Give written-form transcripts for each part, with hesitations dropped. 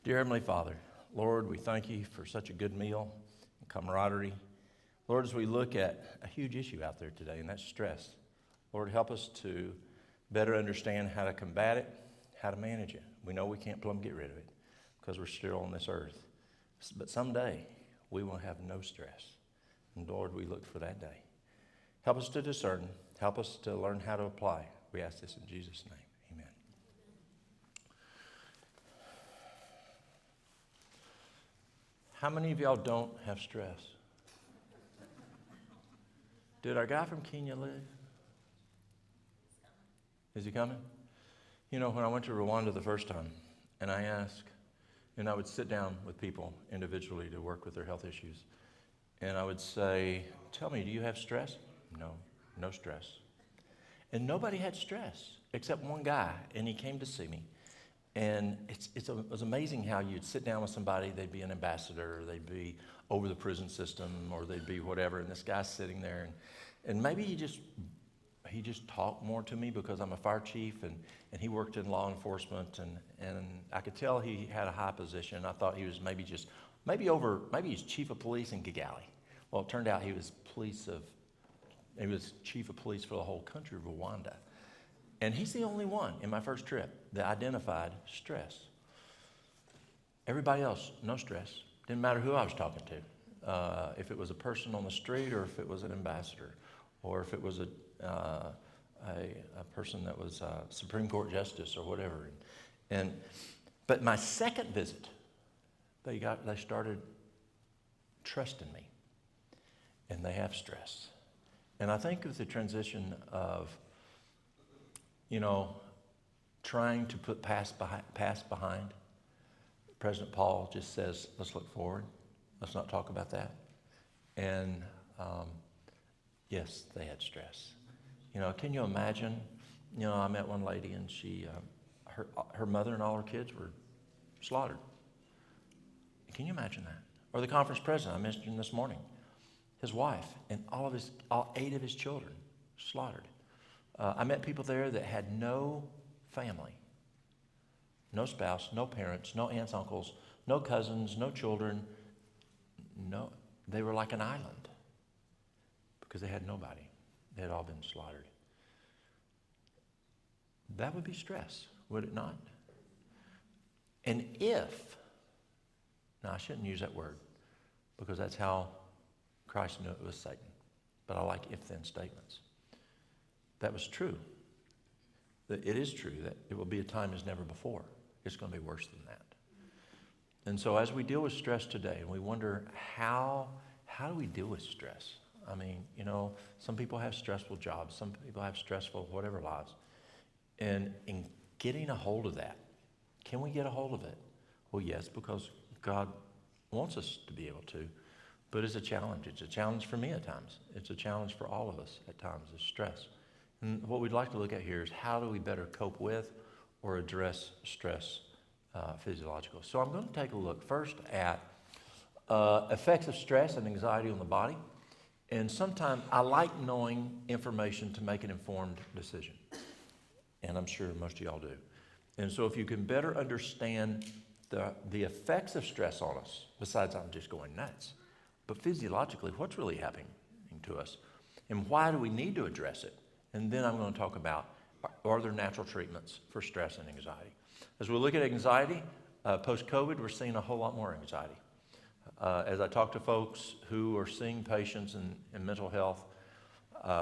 Dear Heavenly Father, Lord, we thank you for such a good meal and camaraderie. Lord, as we look at a huge issue out there today, and that's stress, Lord, help us to better understand how to combat it, how to manage it. We know we can't plumb get rid of it because we're still on this earth. But someday, we will have no stress. And Lord, we look for that day. Help us to discern. Help us to learn how to apply. We ask this in Jesus' name. Amen. How many of y'all don't have stress? Did our guy from Kenya live? Is he coming? You know, when I went to Rwanda the first time, and I asked, and I would sit down with people individually to work with their health issues, and I would say, tell me, do you have stress? No, no stress. And nobody had stress except one guy, and he came to see me. And it was amazing how you'd sit down with somebody, they'd be an ambassador, or they'd be over the prison system, or they'd be whatever, and this guy's sitting there, and maybe he just talked more to me because I'm a fire chief, and he worked in law enforcement, and I could tell he had a high position. I thought he was maybe he's chief of police in Kigali. Well, it turned out he was chief of police for the whole country of Rwanda. And he's the only one in my first trip that identified stress. Everybody else, no stress. Didn't matter who I was talking to. If it was a person on the street, or if it was an ambassador, or if it was a person that was a Supreme Court justice or whatever. But my second visit, they started trusting me, and they have stress. And I think of the transition of, trying to put past behind. President Paul just says, let's look forward. Let's not talk about that. And yes, they had stress. Can you imagine? I met one lady, and her mother and all her kids were slaughtered. Can you imagine that? Or the conference president I mentioned this morning, his wife and all 8 of his children slaughtered. I met people there that had no family, no spouse, no parents, no aunts, uncles, no cousins, no children. No, they were like an island because they had nobody. They had all been slaughtered. That would be stress, would it not? And now I shouldn't use that word because that's how Christ knew it was Satan. But I like if-then statements. That was true. That it is true that it will be a time as never before. It's going to be worse than that. And so as we deal with stress today, and we wonder how do we deal with stress? I mean, some people have stressful jobs. Some people have stressful whatever lives. And in getting a hold of that, can we get a hold of it? Well, yes, because God wants us to be able to. But it's a challenge. It's a challenge for me at times. It's a challenge for all of us at times, is stress. And what we'd like to look at here is how do we better cope with or address stress physiological. So I'm going to take a look first at effects of stress and anxiety on the body. And sometimes I like knowing information to make an informed decision. And I'm sure most of y'all do. And so if you can better understand the effects of stress on us, besides I'm just going nuts, but physiologically, what's really happening to us? And why do we need to address it? And then I'm going to talk about, are there natural treatments for stress and anxiety? As we look at anxiety, post-COVID, we're seeing a whole lot more anxiety. As I talk to folks who are seeing patients in mental health,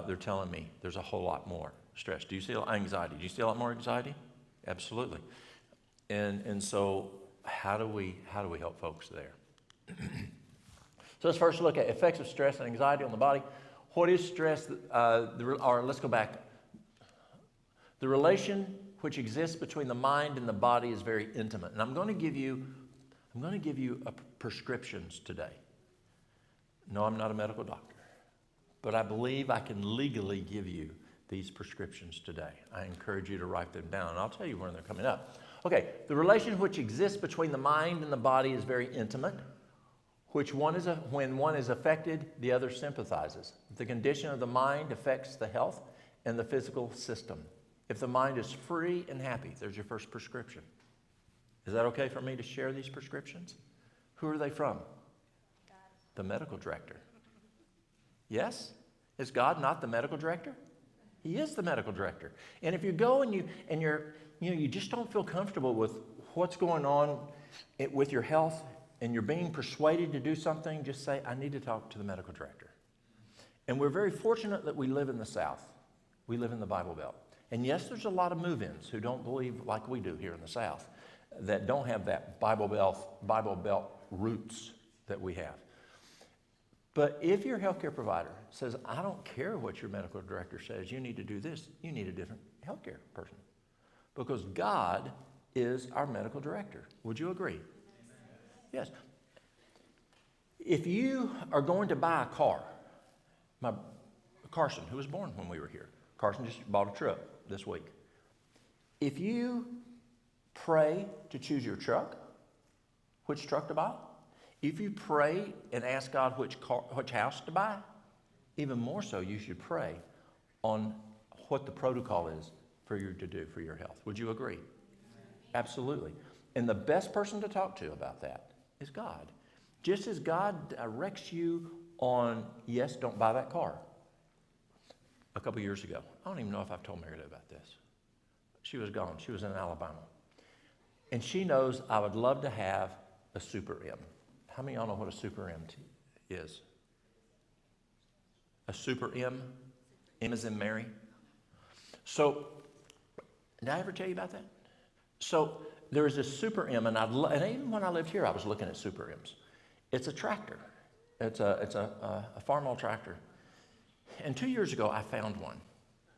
they're telling me there's a whole lot more stress. Do you see a lot of anxiety? Do you see a lot more anxiety? Absolutely. And so how do we help folks there? So let's first look at effects of stress and anxiety on the body. What is stress? Let's go back. The relation which exists between the mind and the body is very intimate. And I'm going to give you prescriptions today. No, I'm not a medical doctor, but I believe I can legally give you these prescriptions today. I encourage you to write them down, and I'll tell you when they're coming up. Okay, the relation which exists between the mind and the body is very intimate. When one is affected, the other sympathizes. The condition of the mind affects the health and the physical system. If the mind is free and happy, there's your first prescription. Is that okay for me to share these prescriptions? Who are they from? The medical director. Yes? Is God not the medical director? He is the medical director. And if you go and you just don't feel comfortable with what's going on with your health and you're being persuaded to do something, just say, I need to talk to the medical director. And we're very fortunate that we live in the South. We live in the Bible Belt. And yes, there's a lot of move-ins who don't believe like we do here in the South, that don't have that Bible Belt roots that we have. But if your healthcare provider says, I don't care what your medical director says, you need to do this, you need a different healthcare person. Because God is our medical director. Would you agree? Yes. If you are going to buy a car, Carson, who was born when we were here, Carson just bought a truck this week. If you pray to choose your truck, which truck to buy, if you pray and ask God which house to buy, even more so, you should pray on what the protocol is for you to do for your health. Would you agree? Absolutely. And the best person to talk to about that is God. Just as God directs you on, yes, don't buy that car. A couple years ago, I don't even know if I've told Mary Lou about this. She was gone. She was in Alabama. And she knows I would love to have a Super M. How many of y'all know what a Super M is? A Super M? M as in Mary? So, did I ever tell you about that? So, there is a Super M, and even when I lived here, I was looking at Super M's. It's a tractor. It's a farm-all tractor. And 2 years ago, I found one.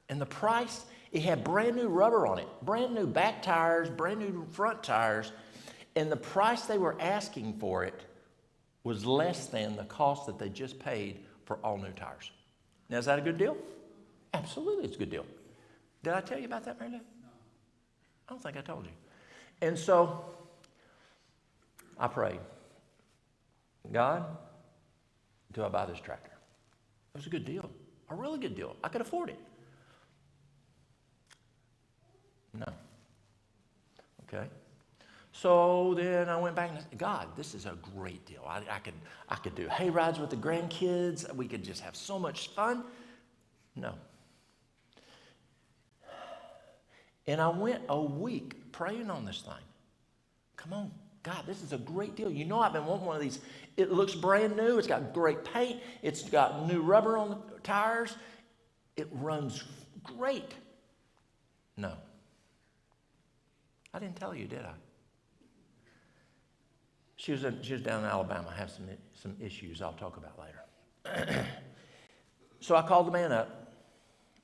And the price, it had brand new rubber on it, brand new back tires, brand new front tires. And the price they were asking for it was less than the cost that they just paid for all new tires. Now, is that a good deal? Absolutely, it's a good deal. Did I tell you about that, Mary Lou? No. I don't think I told you. And so, I prayed, God, do I buy this tractor? It was a good deal, a really good deal. I could afford it. No. Okay. So then I went back and said, God, this is a great deal. I could do hay rides with the grandkids. We could just have so much fun. No. And I went a week praying on this thing. Come on, God, this is a great deal. You know I've been wanting one of these. It looks brand new. It's got great paint. It's got new rubber on the tires. It runs great. No. I didn't tell you, did I? She was down in Alabama. I have some issues I'll talk about later. So I called the man up,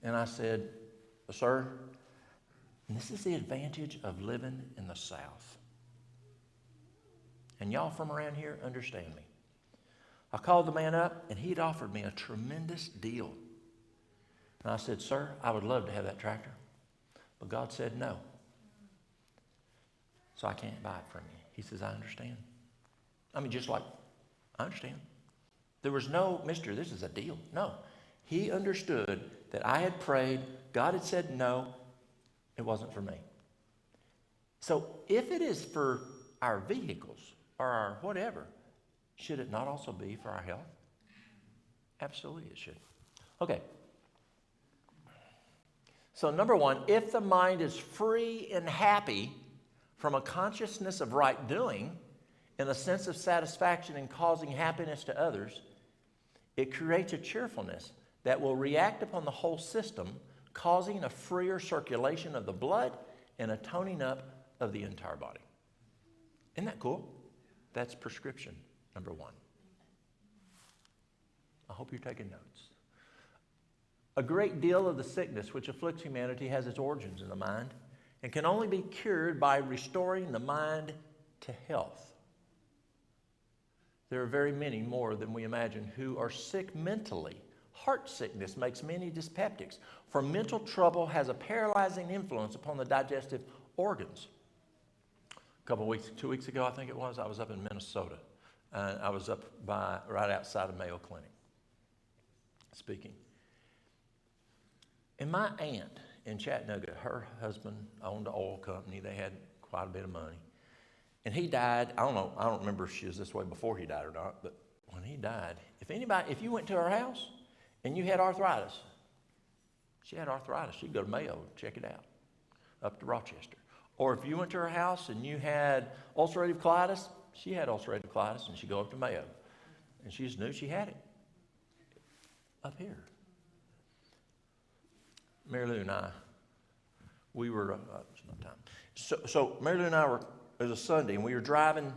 and I said, sir, and this is the advantage of living in the South. And y'all from around here understand me. I called the man up, and he'd offered me a tremendous deal. And I said, sir, I would love to have that tractor. But God said no. So I can't buy it from you. He says, I understand. I mean, just like, I understand. There was no, mister, this is a deal. No. He understood that I had prayed, God had said no, it wasn't for me. So if it is for our vehicles or our whatever, should it not also be for our health? Absolutely it should. Okay. So number one, if the mind is free and happy from a consciousness of right doing and a sense of satisfaction in causing happiness to others, it creates a cheerfulness that will react upon the whole system, causing a freer circulation of the blood and a toning up of the entire body. Isn't that cool? That's prescription number one. I hope you're taking notes. A great deal of the sickness which afflicts humanity has its origins in the mind and can only be cured by restoring the mind to health. There are very many more than we imagine who are sick mentally. Heart sickness makes many dyspeptics, for mental trouble has a paralyzing influence upon the digestive organs. A couple of weeks, 2 weeks ago, I think it was, I was up in Minnesota. I was up right outside of Mayo Clinic speaking. And my aunt in Chattanooga, her husband owned an oil company. They had quite a bit of money. And he died, I don't remember if she was this way before he died or not, but when he died, if you went to her house and you had arthritis, she had arthritis, she'd go to Mayo, check it out, up to Rochester. Or if you went to her house and you had ulcerative colitis, she had ulcerative colitis and she'd go up to Mayo. And she just knew she had it up here. Mary Lou and I, we were, it's not time. So Mary Lou and I it was a Sunday, and we were driving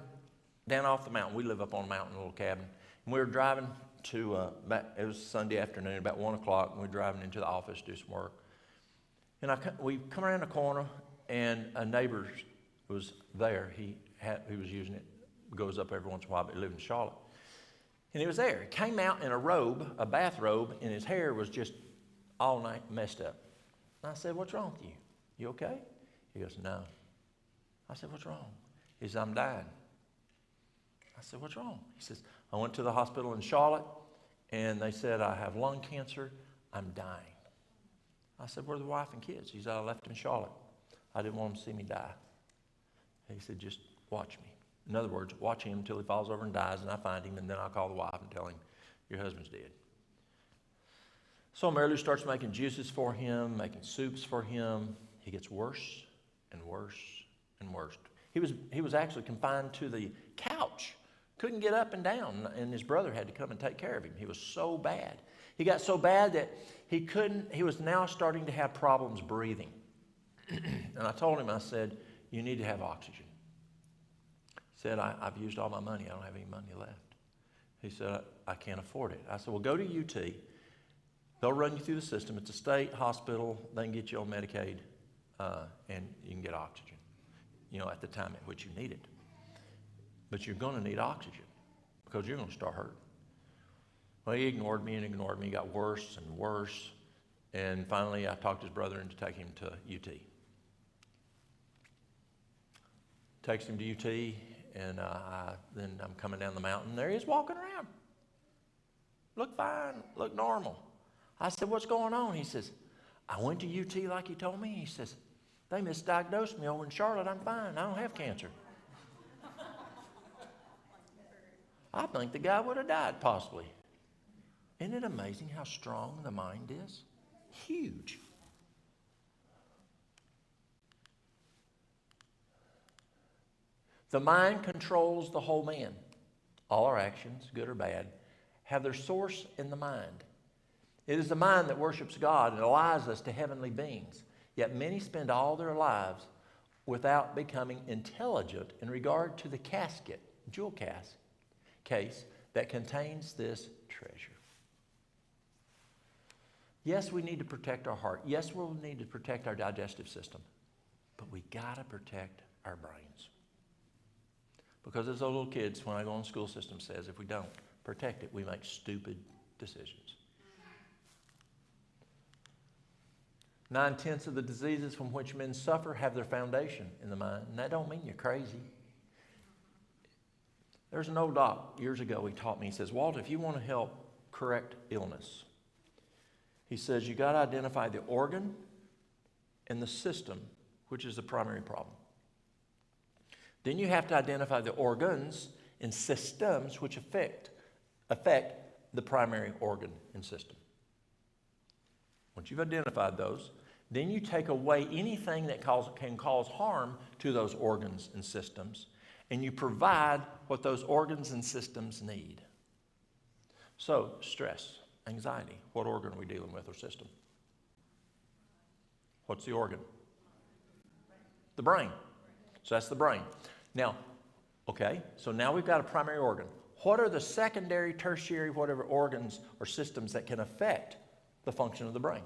down off the mountain. We live up on a mountain, a little cabin. And we were driving to, it was Sunday afternoon, about 1 o'clock, and we were driving into the office to do some work. And we come around the corner, and a neighbor was there. He was using it, goes up every once in a while, but he lived in Charlotte. And he was there. He came out in a robe, a bathrobe, and his hair was just all night messed up. And I said, "What's wrong with you? You okay?" He goes, "No." I said, "What's wrong?" He said, "I'm dying." I said, "What's wrong?" He says, "I went to the hospital in Charlotte, and they said I have lung cancer. I'm dying." I said, "Where are the wife and kids?" He said, "I left them in Charlotte. I didn't want them to see me die." He said, "Just watch me." In other words, watch him until he falls over and dies, and I find him, and then I'll call the wife and tell him, "Your husband's dead." So Mary Lou starts making juices for him, making soups for him. He gets worse and worse and worse. He was actually confined to the couch, couldn't get up and down, and his brother had to come and take care of him. He was so bad. He got so bad that he was now starting to have problems breathing. And I told him, I said, "You need to have oxygen." He said, I've used all my money. I don't have any money left. He said, I can't afford it. I said, "Well, go to UT. They'll run you through the system. It's a state hospital. They can get you on Medicaid, and you can get oxygen, at the time at which you need it. But you're going to need oxygen because you're going to start hurting." Well, he ignored me and ignored me. He got worse and worse. And finally, I talked his brother into taking him to UT. Takes him to UT, and then I'm coming down the mountain. There he is walking around. Look fine, look normal. I said, "What's going on?" He says, "I went to UT like you told me." He says, "They misdiagnosed me over in Charlotte. I'm fine. I don't have cancer." I think the guy would have died possibly. Isn't it amazing how strong the mind is? Huge. The mind controls the whole man. All our actions, good or bad, have their source in the mind. It is the mind that worships God and allies us to heavenly beings. Yet many spend all their lives without becoming intelligent in regard to the casket, jewel case that contains this treasure. Yes, we need to protect our heart. Yes, we'll need to protect our digestive system. But we got to protect our brains. Because as those little kids, when I go on the school system, says, if we don't protect it, we make stupid decisions. 9/10 of the diseases from which men suffer have their foundation in the mind. And that don't mean you're crazy. There's an old doc years ago, he taught me, he says, "Walt, if you want to help correct illness," he says, "you got to identify the organ and the system, which is the primary problem. Then you have to identify the organs and systems which affect the primary organ and system. Once you've identified those, then you take away anything that can cause harm to those organs and systems, and you provide what those organs and systems need." So, stress, anxiety, what organ are we dealing with or system? What's the organ? The brain. So that's the brain. Now, okay, so now we've got a primary organ. What are the secondary, tertiary, whatever organs or systems that can affect the function of the brain?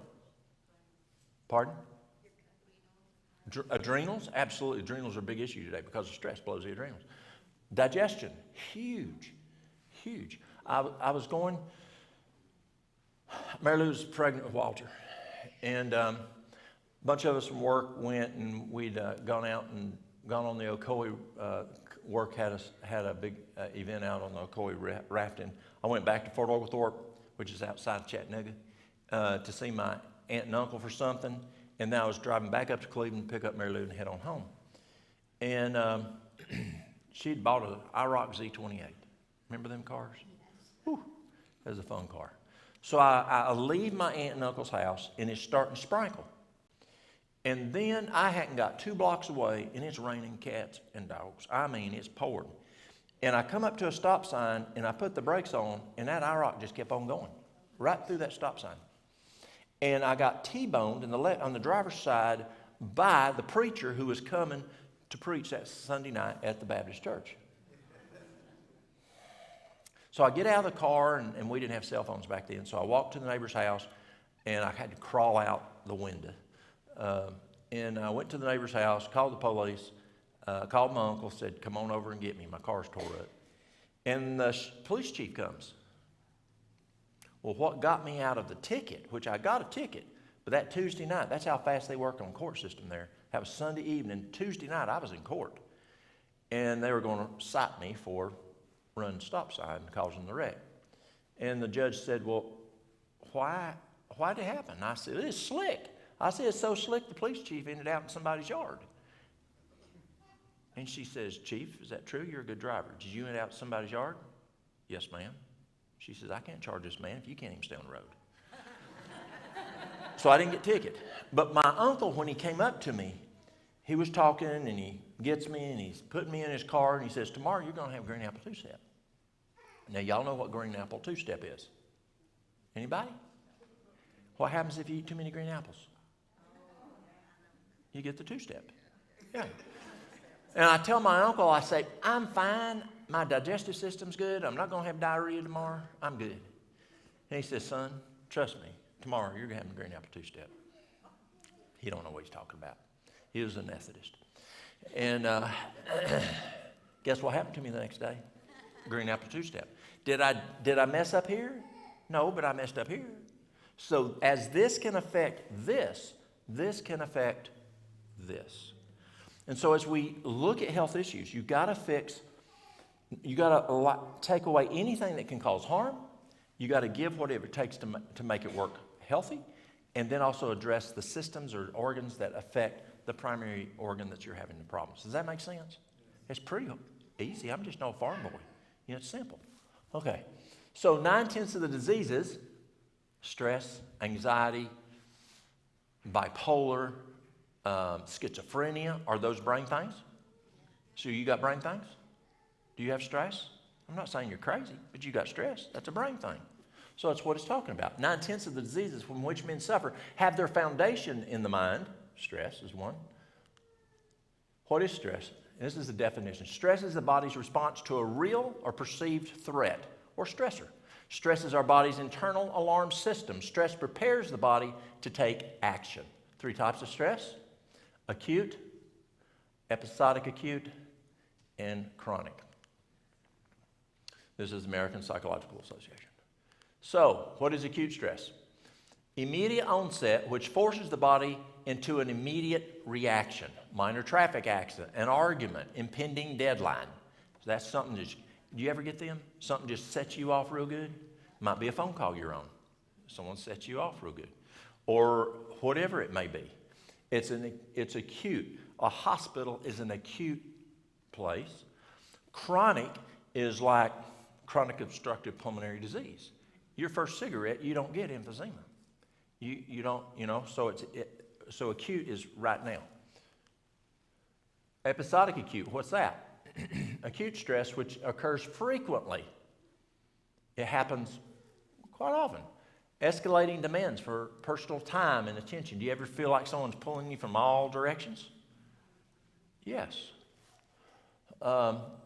Pardon? Adrenals? Absolutely. Adrenals are a big issue today because of stress blows the adrenals. Digestion, huge, huge. I was going, Mary Lou was pregnant with Walter, and a bunch of us from work went, and we'd gone out and gone on the Ocoee. Work had a big event out on the Ocoee rafting. I went back to Fort Oglethorpe, which is outside of Chattanooga, to see my aunt and uncle for something, and then I was driving back up to Cleveland to pick up Mary Lou and head on home. And She'd bought an IROC Z28. Remember them cars? Whew, that was a fun car. So I leave my aunt and uncle's house, and it's starting to sprinkle. And then I hadn't got 2 blocks away, and it's raining cats and dogs. I mean, it's pouring. And I come up to a stop sign, and I put the brakes on, and that IROC just kept on going, right through that stop sign. And I got T-boned on the driver's side by the preacher who was coming to preach that Sunday night at the Baptist church. So I get out of the car, and we didn't have cell phones back then, so I walked to the neighbor's house, and I had to crawl out the window. And I went to the neighbor's house, called the police, called my uncle, said, come on over and get me. My car's tore up. And the police chief comes. Well, what got me out of the ticket, which I got a ticket, but that Tuesday night, that's how fast they work on the court system there. That was Sunday evening. Tuesday night, I was in court. And they were going to cite me for running stop sign causing the wreck. And the judge said, well, why did it happen? And I said, it's slick. I said, it's so slick the police chief ended out in somebody's yard. And she says, Chief, is that true? You're a good driver. Did you end out in somebody's yard? Yes, ma'am. She says, I can't charge this man if you can't even stay on the road. So I didn't get a ticket. But my uncle, when he came up to me, he was talking, and he gets me, and he's putting me in his car, and he says, tomorrow you're going to have green apple two-step. Now, y'all know what green apple two-step is. Anybody? What happens if you eat too many green apples? You get the two-step. Yeah. And I tell my uncle, I say, I'm fine. My digestive system's good. I'm not going to have diarrhea tomorrow. I'm good. And he says, son, trust me. Tomorrow you're going to have a green apple two-step. He don't know what he's talking about. He was a Methodist. And guess what happened to me the next day? Green apple two-step. Did I mess up here? No, but I messed up here. So as this can affect this can affect this. And so as we look at health issues, you've got to take away anything that can cause harm. You got to give whatever it takes to make it work healthy, and then also address the systems or organs that affect the primary organ that you're having the problems. Does that make sense? It's pretty easy. I'm just no farm boy. You know, it's simple. Okay. So 9/10 of the diseases, stress, anxiety, bipolar, schizophrenia, are those brain things? So you got brain things? Do you have stress? I'm not saying you're crazy, but you got stress. That's a brain thing. So that's what it's talking about. 9/10 of the diseases from which men suffer have their foundation in the mind. Stress is one. What is stress? This is the definition. Stress is the body's response to a real or perceived threat or stressor. Stress is our body's internal alarm system. Stress prepares the body to take action. 3 types of stress: acute, episodic acute, and chronic. This is the American Psychological Association. So, what is acute stress? Immediate onset, which forces the body into an immediate reaction. Minor traffic accident, an argument, impending deadline. So that's something do you ever get them? Something just sets you off real good? Might be a phone call you're on. Someone sets you off real good. Or whatever it may be. It's acute. A hospital is an acute place. Chronic is like chronic obstructive pulmonary disease. Your first cigarette, you don't get emphysema. You don't, so acute is right now. Episodic acute, what's that? Acute stress, which occurs frequently. It happens quite often. Escalating demands for personal time and attention. Do you ever feel like someone's pulling you from all directions? Yes.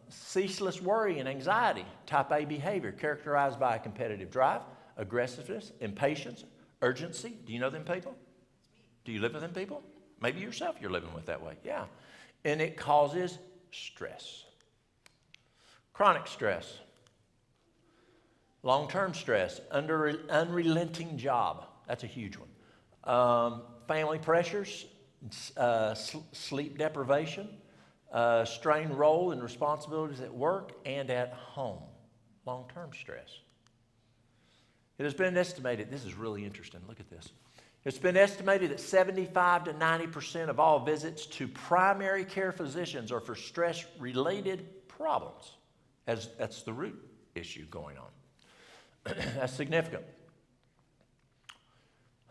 Ceaseless worry and anxiety, type A behavior characterized by a competitive drive, aggressiveness, impatience, urgency. Do you know them people? Do you live with them people? Maybe yourself you're living with that way. Yeah. And it causes stress. Chronic stress. Long-term stress, unrelenting job. That's a huge one. Family pressures, sleep deprivation, strained role and responsibilities at work and at home. Long-term stress. It has been estimated, this is really interesting, look at this. It's been estimated that 75 to 90% of all visits to primary care physicians are for stress-related problems, as that's the root issue going on. That's significant.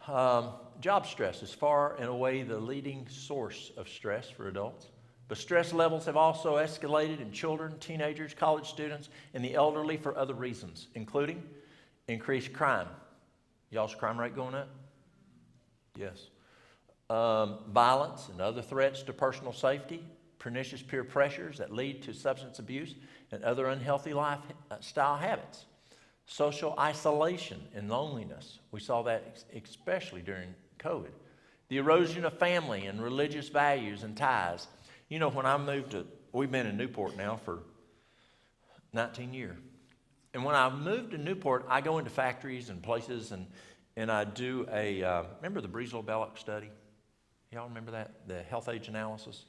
Job stress is far and away the leading source of stress for adults. But stress levels have also escalated in children, teenagers, college students, and the elderly for other reasons, including increased crime. Y'all's crime rate going up? Yes. Violence and other threats to personal safety, pernicious peer pressures that lead to substance abuse and other unhealthy lifestyle habits. Social isolation and loneliness. We saw that especially during COVID. The erosion of family and religious values and ties. You know, when I moved we've been in Newport now for 19 years. And when I moved to Newport, I go into factories and places and I do remember the Breeslov-Belloc study? Y'all remember that? The health age analysis?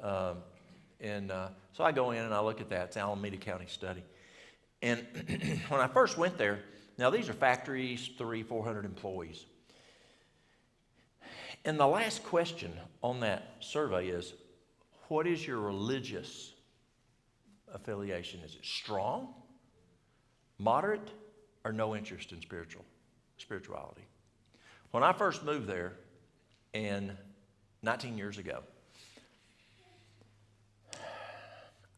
So I go in and I look at that. It's Alameda County study. And when I first went there, now these are factories, 300-400 employees. And the last question on that survey is, what is your religious affiliation? Is it strong, moderate, or no interest in spirituality? When I first moved there, 19 years ago,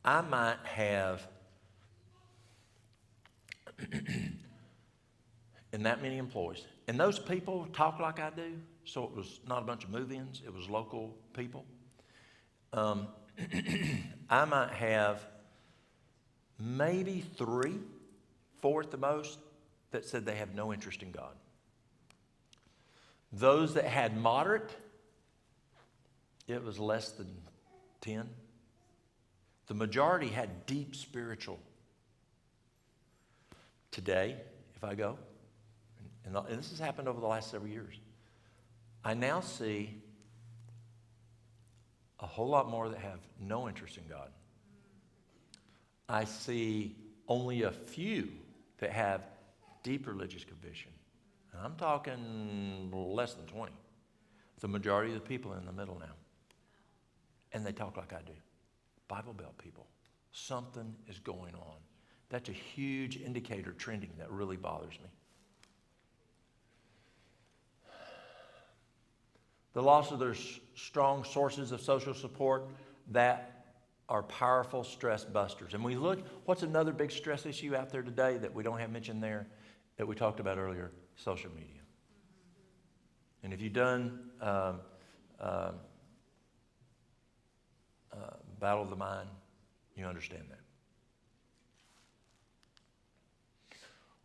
I might have, and that many employees, and those people talk like I do, so it was not a bunch of move-ins, it was local people. I might have maybe 3, 4 at the most, that said they have no interest in God. Those that had moderate, it was less than 10. The majority had deep spiritual. Today, if I go, and this has happened over the last several years, I now see a whole lot more that have no interest in God. I see only a few that have deep religious conviction. And I'm talking less than 20. The majority of the people are in the middle now. And they talk like I do. Bible Belt people. Something is going on. That's a huge indicator trending that really bothers me. The loss of their strong sources of social support that are powerful stress busters. And we look, what's another big stress issue out there today that we don't have mentioned there that we talked about earlier? Social media. And if you've done Battle of the Mind, you understand that.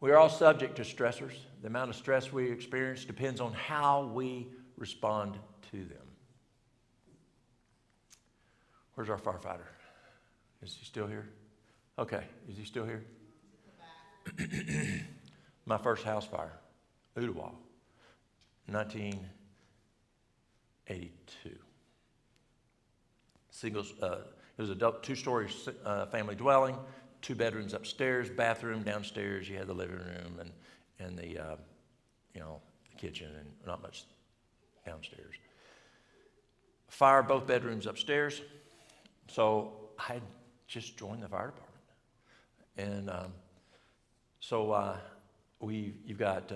We are all subject to stressors. The amount of stress we experience depends on how we respond to them. Where's our firefighter? Is he still here? Okay, is he still here? My first house fire, Ottawa, 1982. It was a 2-story family dwelling, 2 bedrooms upstairs, bathroom downstairs. You had the living room and the kitchen, and not much downstairs. Fire both bedrooms upstairs. So I had just joined the fire department, and you've got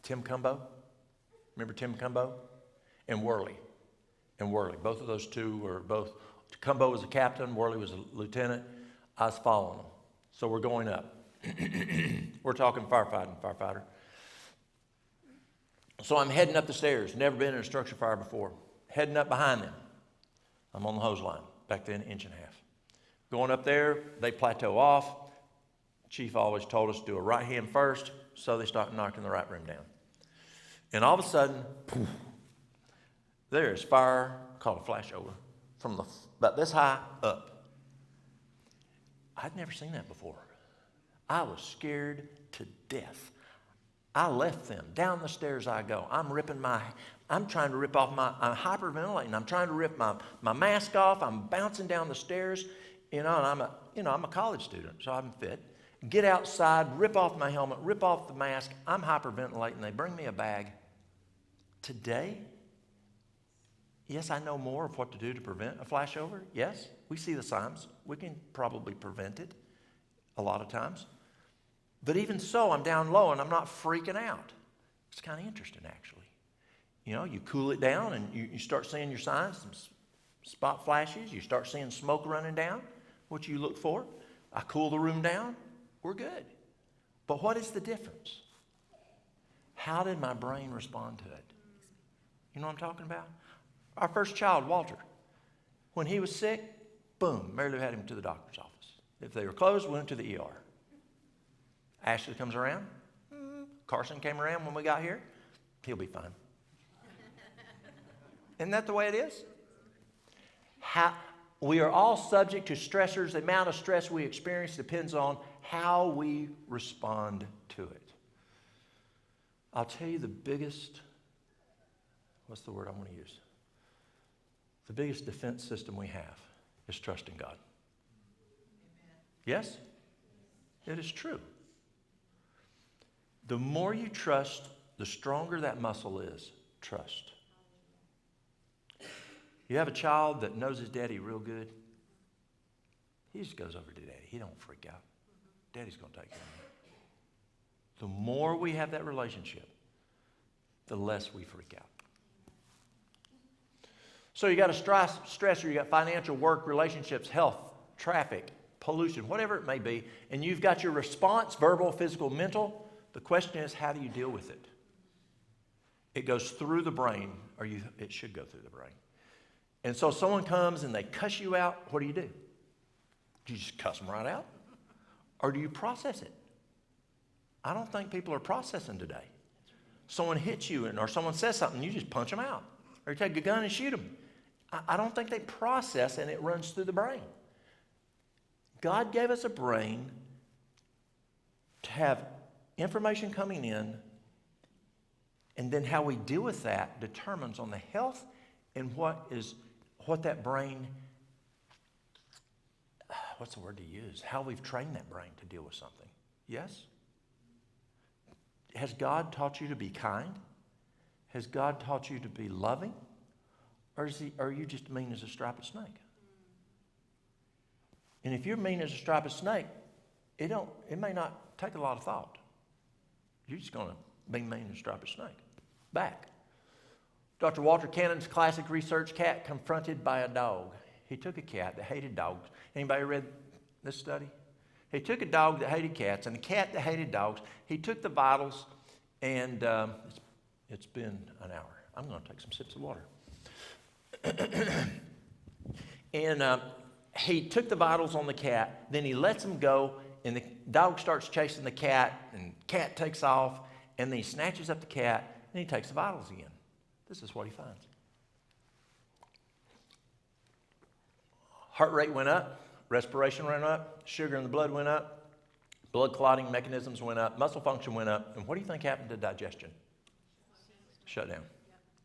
Tim Cumbo. Remember Tim Cumbo? And Worley. Both of those two were both. Cumbo was a captain. Worley was a lieutenant. I was following them. So we're going up. We're talking firefighter. So I'm heading up the stairs. Never been in a structure fire before. Heading up behind them. I'm on the hose line. Back then, 1.5 inches. Going up there, they plateau off. Chief always told us to do a right hand first, so they start knocking the right rim down. And all of a sudden, poof, there's fire, called a flashover, from about this high up. I'd never seen that before. I was scared to death. I left them. Down the stairs I go. I'm trying to rip off I'm hyperventilating. I'm trying to rip my mask off. I'm bouncing down the stairs, and I'm a college student, so I'm fit. Get outside, rip off my helmet, rip off the mask. I'm hyperventilating. They bring me a bag. Today, Yes, I know more of what to do to prevent a flashover. Yes, we see the signs. We can probably prevent it a lot of times. But even so, I'm down low and I'm not freaking out. It's kind of interesting, actually. You know, you cool it down and you start seeing your signs, some spot flashes. You start seeing smoke running down, what you look for. I cool the room down. We're good. But what is the difference? How did my brain respond to it? You know what I'm talking about? Our first child, Walter, when he was sick, boom, Mary Lou had him to the doctor's office. If they were closed, we went to the ER. Ashley comes around. Carson came around when we got here. He'll be fine. Isn't that the way it is? We are all subject to stressors. The amount of stress we experience depends on how we respond to it. I'll tell you the biggest, what's the word I want to use? The biggest defense system we have is trusting God. Amen. Yes? It is true. The more you trust, the stronger that muscle is. Trust. You have a child that knows his daddy real good. He just goes over to daddy. He don't freak out. Daddy's going to take care of him. The more we have that relationship, the less we freak out. So you got a stressor, you got financial, work, relationships, health, traffic, pollution, whatever it may be, and you've got your response, verbal, physical, mental. The question is, how do you deal with it? It goes through the brain, or it should go through the brain. And so someone comes and they cuss you out, what do? Do you just cuss them right out? Or do you process it? I don't think people are processing today. Someone hits you or someone says something, you just punch them out. Or you take a gun and shoot them. I don't think they process and it runs through the brain. God gave us a brain to have information coming in, and then how we deal with that determines on the health and what that brain, what's the word to use? How we've trained that brain to deal with something. Yes? Has God taught you to be kind? Has God taught you to be loving? Or are you just mean as a striped snake? And if you're mean as a striped snake, it may not take a lot of thought. You're just going to be mean as a striped snake. Back. Dr. Walter Cannon's classic research, Cat Confronted by a Dog. He took a cat that hated dogs. Anybody read this study? He took a dog that hated cats and a cat that hated dogs. He took the vitals, and it's been an hour. I'm going to take some sips of water. And he took the vitals on the cat, then he lets him go, and the dog starts chasing the cat, and the cat takes off, and then he snatches up the cat, and he takes the vitals again. This is what he finds. Heart rate went up, respiration went up, sugar in the blood went up, blood clotting mechanisms went up, muscle function went up, and what do you think happened to digestion? Shut down.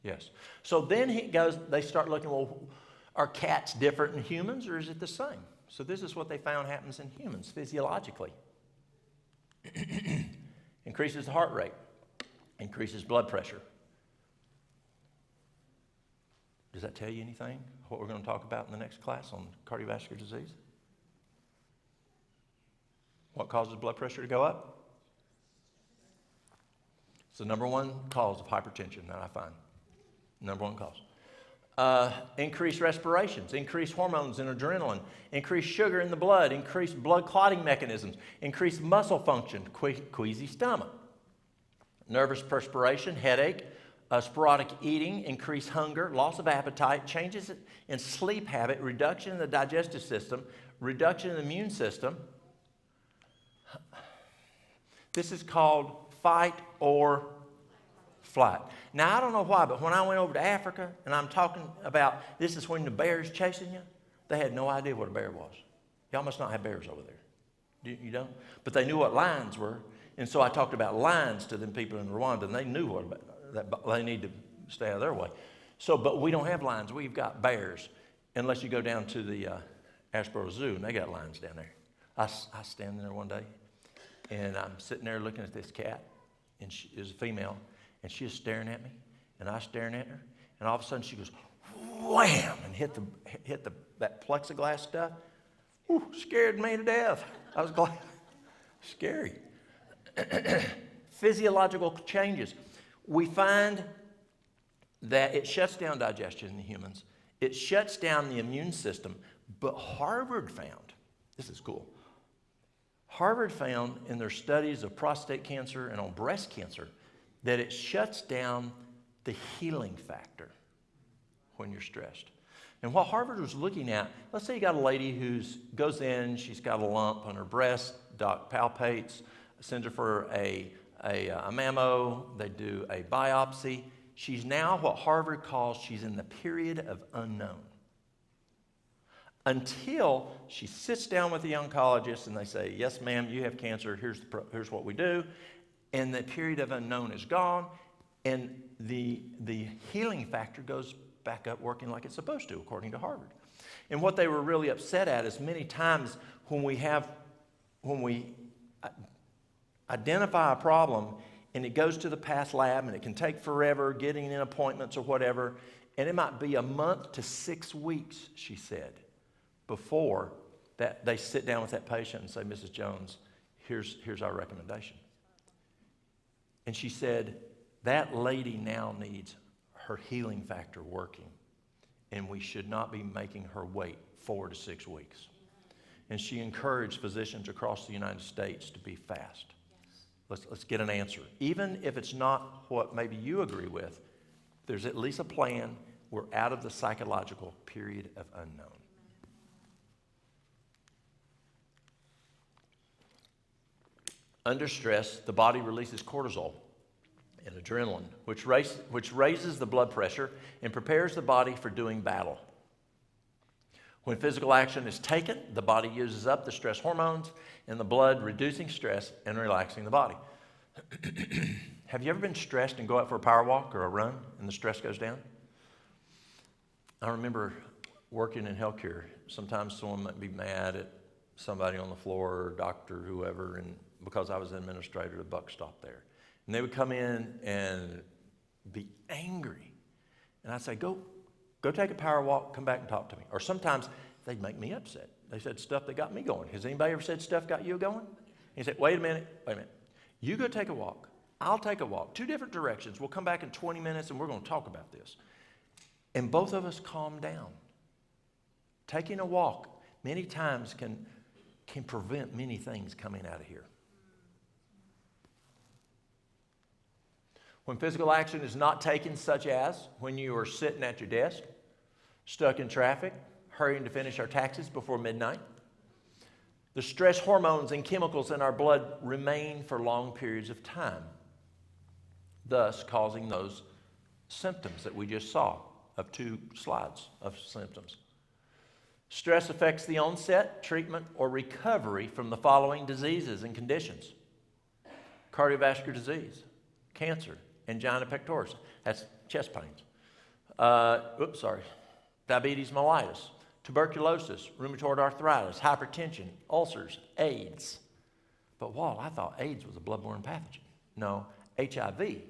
Yes. So then they start looking, well, are cats different than humans, or is it the same? So this is what they found happens in humans physiologically. Increases the heart rate, increases blood pressure. Does that tell you anything? What we're going to talk about in the next class on cardiovascular disease? What causes blood pressure to go up? It's the number one cause of hypertension that I find. Number one cause. Increased respirations, increased hormones and adrenaline, increased sugar in the blood, increased blood clotting mechanisms, increased muscle function, queasy stomach, nervous perspiration, headache, sporadic eating, increased hunger, loss of appetite, changes in sleep habit, reduction in the digestive system, reduction in the immune system. This is called fight or flight. Now, I don't know why, but when I went over to Africa and I'm talking about this is when the bear's chasing you, they had no idea what a bear was. Y'all must not have bears over there. You don't? But they knew what lions were. And so I talked about lions to them people in Rwanda, and they knew that they need to stay out of their way. So, but we don't have lions. We've got bears, unless you go down to the Asheboro Zoo, and they got lions down there. I stand there one day, and I'm sitting there looking at this cat, and she is a female, and she is staring at me, and I'm staring at her, and all of a sudden she goes, whoa. wham, and hit that plexiglass stuff. Whew, scared me to death. I was glad. Scary. Physiological changes. We find that it shuts down digestion in humans. It shuts down the immune system. But Harvard found, this is cool, Harvard found in their studies of prostate cancer and on breast cancer that it shuts down the healing factor when you're stressed. And what Harvard was looking at, let's say you got a lady who goes in, she's got a lump on her breast, doc palpates, sends her for a mammo, they do a biopsy. She's now what Harvard calls, she's in the period of unknown. Until she sits down with the oncologist and they say, yes, ma'am, you have cancer, here's what we do. And the period of unknown is gone, and the healing factor goes back up working like it's supposed to, according to Harvard. And what they were really upset at is many times when we identify a problem and it goes to the path lab and it can take forever getting in appointments or whatever, and it might be a month to 6 weeks, she said, before that they sit down with that patient and say, Mrs. Jones, here's our recommendation. And she said, that lady now needs her healing factor working, and we should not be making her wait 4 to 6 weeks. And she encouraged physicians across the United States to be fast. Let's get an answer. Even if it's not what maybe you agree with, there's at least a plan. We're out of the psychological period of unknown. Under stress, the body releases cortisol and adrenaline, which raises the blood pressure and prepares the body for doing battle. When physical action is taken, the body uses up the stress hormones in the blood, reducing stress and relaxing the body. Have you ever been stressed and go out for a power walk or a run and the stress goes down? I remember working in healthcare. Sometimes someone might be mad at somebody on the floor or doctor, whoever, and because I was an administrator, the buck stopped there. And they would come in and be angry. And I'd say, go take a power walk, come back and talk to me. Or sometimes they'd make me upset. They said stuff that got me going. Has anybody ever said stuff got you going? He said, wait a minute. You go take a walk. I'll take a walk. 2 different directions. We'll come back in 20 minutes and we're going to talk about this. And both of us calm down. Taking a walk many times can prevent many things coming out of here. When physical action is not taken, such as when you are sitting at your desk, stuck in traffic, hurrying to finish our taxes before midnight, the stress hormones and chemicals in our blood remain for long periods of time, thus causing those symptoms that we just saw of 2 slides of symptoms. Stress affects the onset, treatment, or recovery from the following diseases and conditions: cardiovascular disease, cancer, angina pectoris, that's chest pains. Diabetes mellitus, tuberculosis, rheumatoid arthritis, hypertension, ulcers, AIDS. But Walt, I thought AIDS was a bloodborne pathogen. No, HIV,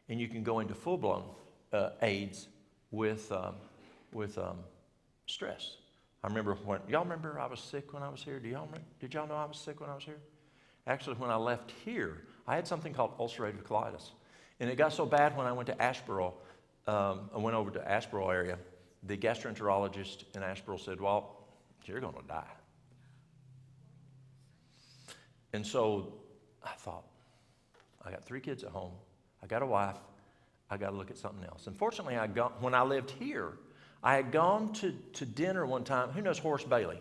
and you can go into full-blown AIDS with stress. I remember y'all remember I was sick when I was here? Did y'all know I was sick when I was here? Actually, when I left here, I had something called ulcerative colitis. And it got so bad when I went to Asheboro, I went over to Asheboro area, the gastroenterologist in Asheboro said, Walt, you're going to die. And so I thought, I got 3 kids at home, I got a wife, I got to look at something else. Unfortunately, when I lived here, I had gone to dinner one time. Who knows Horace Bailey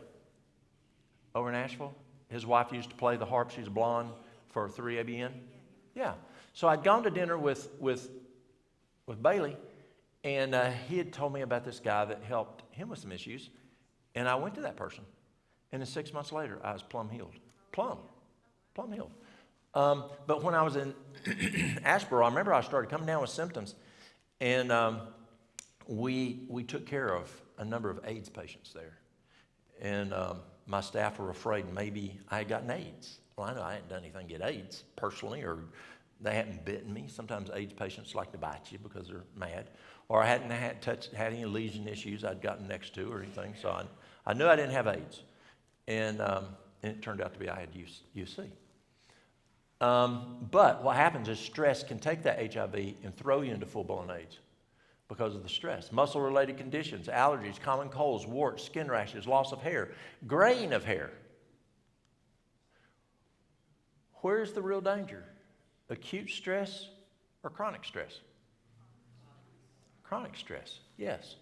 over in Asheville? His wife used to play the harp. She's a blonde for 3ABN. Yeah. So I'd gone to dinner with Bailey, and he had told me about this guy that helped him with some issues. And I went to that person. And then 6 months later, I was plumb healed. Plumb healed. But when I was in Asheboro, I remember I started coming down with symptoms. And we took care of a number of AIDS patients there. And my staff were afraid maybe I had gotten AIDS. Well, I know I hadn't done anything to get AIDS personally or they hadn't bitten me. Sometimes AIDS patients like to bite you because they're mad. Or I hadn't had any lesion issues I'd gotten next to or anything. So I knew I didn't have AIDS. And it turned out to be I had UC. But what happens is stress can take that HIV and throw you into full-blown AIDS because of the stress. Muscle-related conditions, allergies, common colds, warts, skin rashes, loss of hair, graying of hair. Where's the real danger? Acute stress or chronic stress? Chronic stress, yes.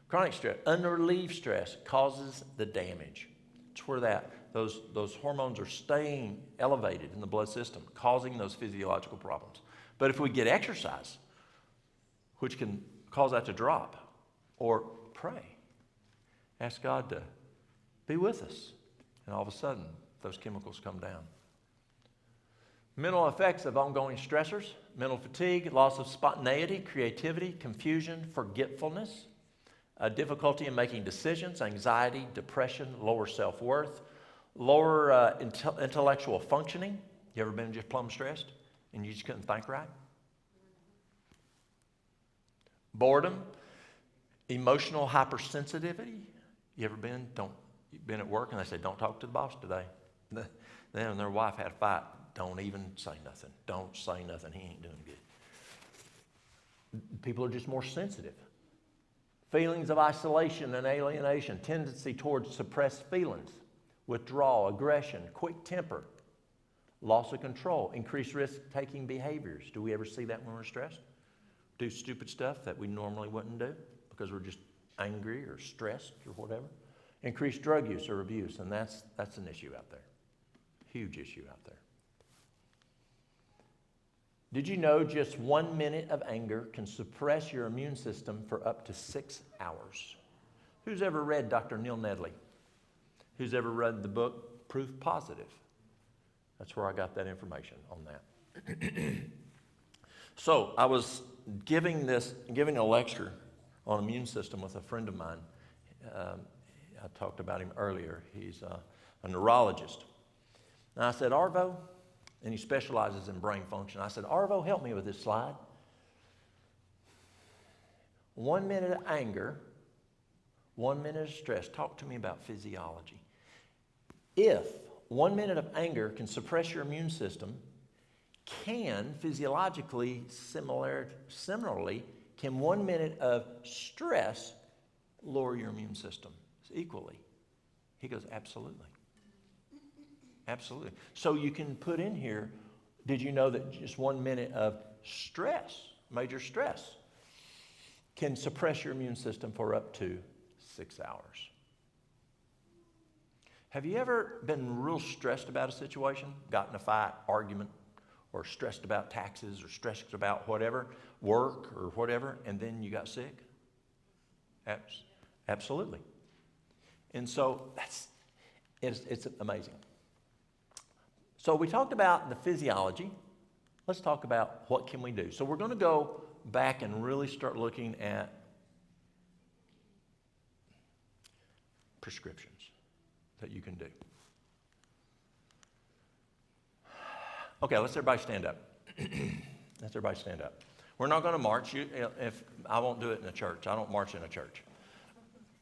Chronic stress, unrelieved stress causes the damage. It's where those hormones are staying elevated in the blood system, causing those physiological problems. But if we get exercise, which can cause that to drop, or pray, ask God to be with us, and all of a sudden, those chemicals come down. Mental effects of ongoing stressors, mental fatigue, loss of spontaneity, creativity, confusion, forgetfulness, difficulty in making decisions, anxiety, depression, lower self-worth, lower intellectual functioning. You ever been just plumb stressed and you just couldn't think right? Boredom, emotional hypersensitivity. You ever been at work and they say, don't talk to the boss today. Them and their wife had a fight. Don't even say nothing. Don't say nothing. He ain't doing good. People are just more sensitive. Feelings of isolation and alienation, tendency towards suppressed feelings, withdrawal, aggression, quick temper, loss of control, increased risk-taking behaviors. Do we ever see that when we're stressed? Do stupid stuff that we normally wouldn't do because we're just angry or stressed or whatever. Increased drug use or abuse, and that's an issue out there. Huge issue out there. Did you know just 1 minute of anger can suppress your immune system for up to 6 hours? Who's ever read Dr. Neil Nedley? Who's ever read the book Proof Positive? That's where I got that information on that. So I was giving a lecture on immune system with a friend of mine. I talked about him earlier. He's a neurologist. And I said, Arvo, and he specializes in brain function. I said, Arvo, help me with this slide. 1 minute of anger, 1 minute of stress. Talk to me about physiology. If 1 minute of anger can suppress your immune system, can physiologically, similarly, can 1 minute of stress lower your immune system equally? He goes, absolutely. Absolutely. So you can put in here, did you know that just 1 minute of stress, major stress, can suppress your immune system for up to 6 hours? Have you ever been real stressed about a situation, gotten in a fight, argument, or stressed about taxes, or stressed about whatever, work or whatever, and then you got sick? Absolutely. And so it's amazing. So we talked about the physiology. Let's talk about what can we do. So we're going to go back and really start looking at prescriptions that you can do. Okay, let's everybody stand up. Let's everybody stand up. We're not going to march. If I won't do it in a church. I don't march in a church.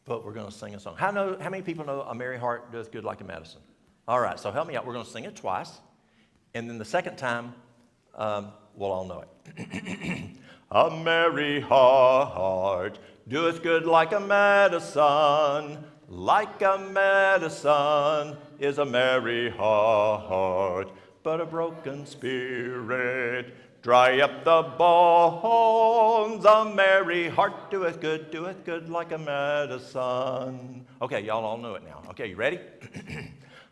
But we're going to sing a song. How many people know A Merry Heart Doeth Good Like a Medicine? All right, so help me out. We're going to sing it twice. And then the second time, we'll all know it. A merry heart doeth good like a medicine. Like a medicine is a merry heart. But a broken spirit dry up the bones. A merry heart doeth good like a medicine. Okay, y'all all know it now. Okay, you ready?